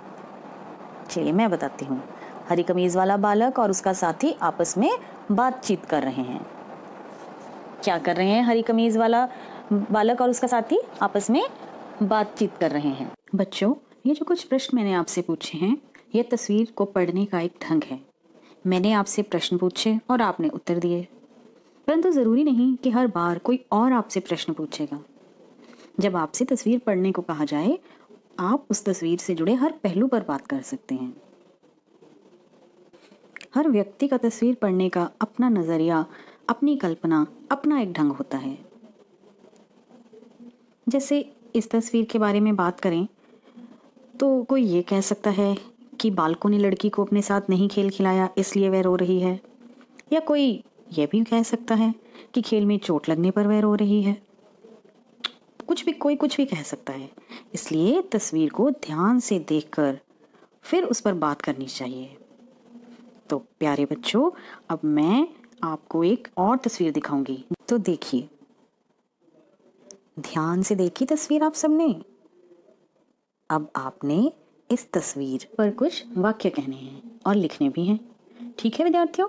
चलिए मैं बताती हूँ। हरी कमीज वाला बालक और उसका साथी आपस में बातचीत कर रहे हैं। क्या कर रहे हैं? हरी कमीज वाला बालक और उसका साथी आपस में बातचीत कर रहे हैं। बच्चों, ये जो कुछ प्रश्न मैंने आपसे पूछे हैं, ये तस्वीर को पढ़ने का एक ढंग है। मैंने आपसे प्रश्न पूछे और आपने उत्तर दिए, परंतु ज़रूरी नहीं कि हर बार कोई और आपसे प्रश्न पूछेगा। जब आपसे तस्वीर पढ़ने को कहा जाए, आप उस तस्वीर से जुड़े हर पहलू पर बात कर सकते हैं। हर व्यक्ति का तस्वीर पढ़ने का अपना नज़रिया, अपनी कल्पना, अपना एक ढंग होता है। जैसे इस तस्वीर के बारे में बात करें तो कोई ये कह सकता है कि बालकों ने लड़की को अपने साथ नहीं खेल खिलाया इसलिए वह रो रही है, या कोई ये भी कह सकता है कि खेल में चोट लगने पर वह रो रही है। कोई कुछ भी कह सकता है। इसलिए तस्वीर को ध्यान से देखकर फिर उस पर बात करनी चाहिए। तो प्यारे बच्चों, अब मैं आपको एक और तस्वीर दिखाऊंगी, तो देखिए, ध्यान से देखी तस्वीर आप सबने। अब आपने इस तस्वीर पर कुछ वाक्य कहने हैं और लिखने भी हैं। ठीक है विद्यार्थियों?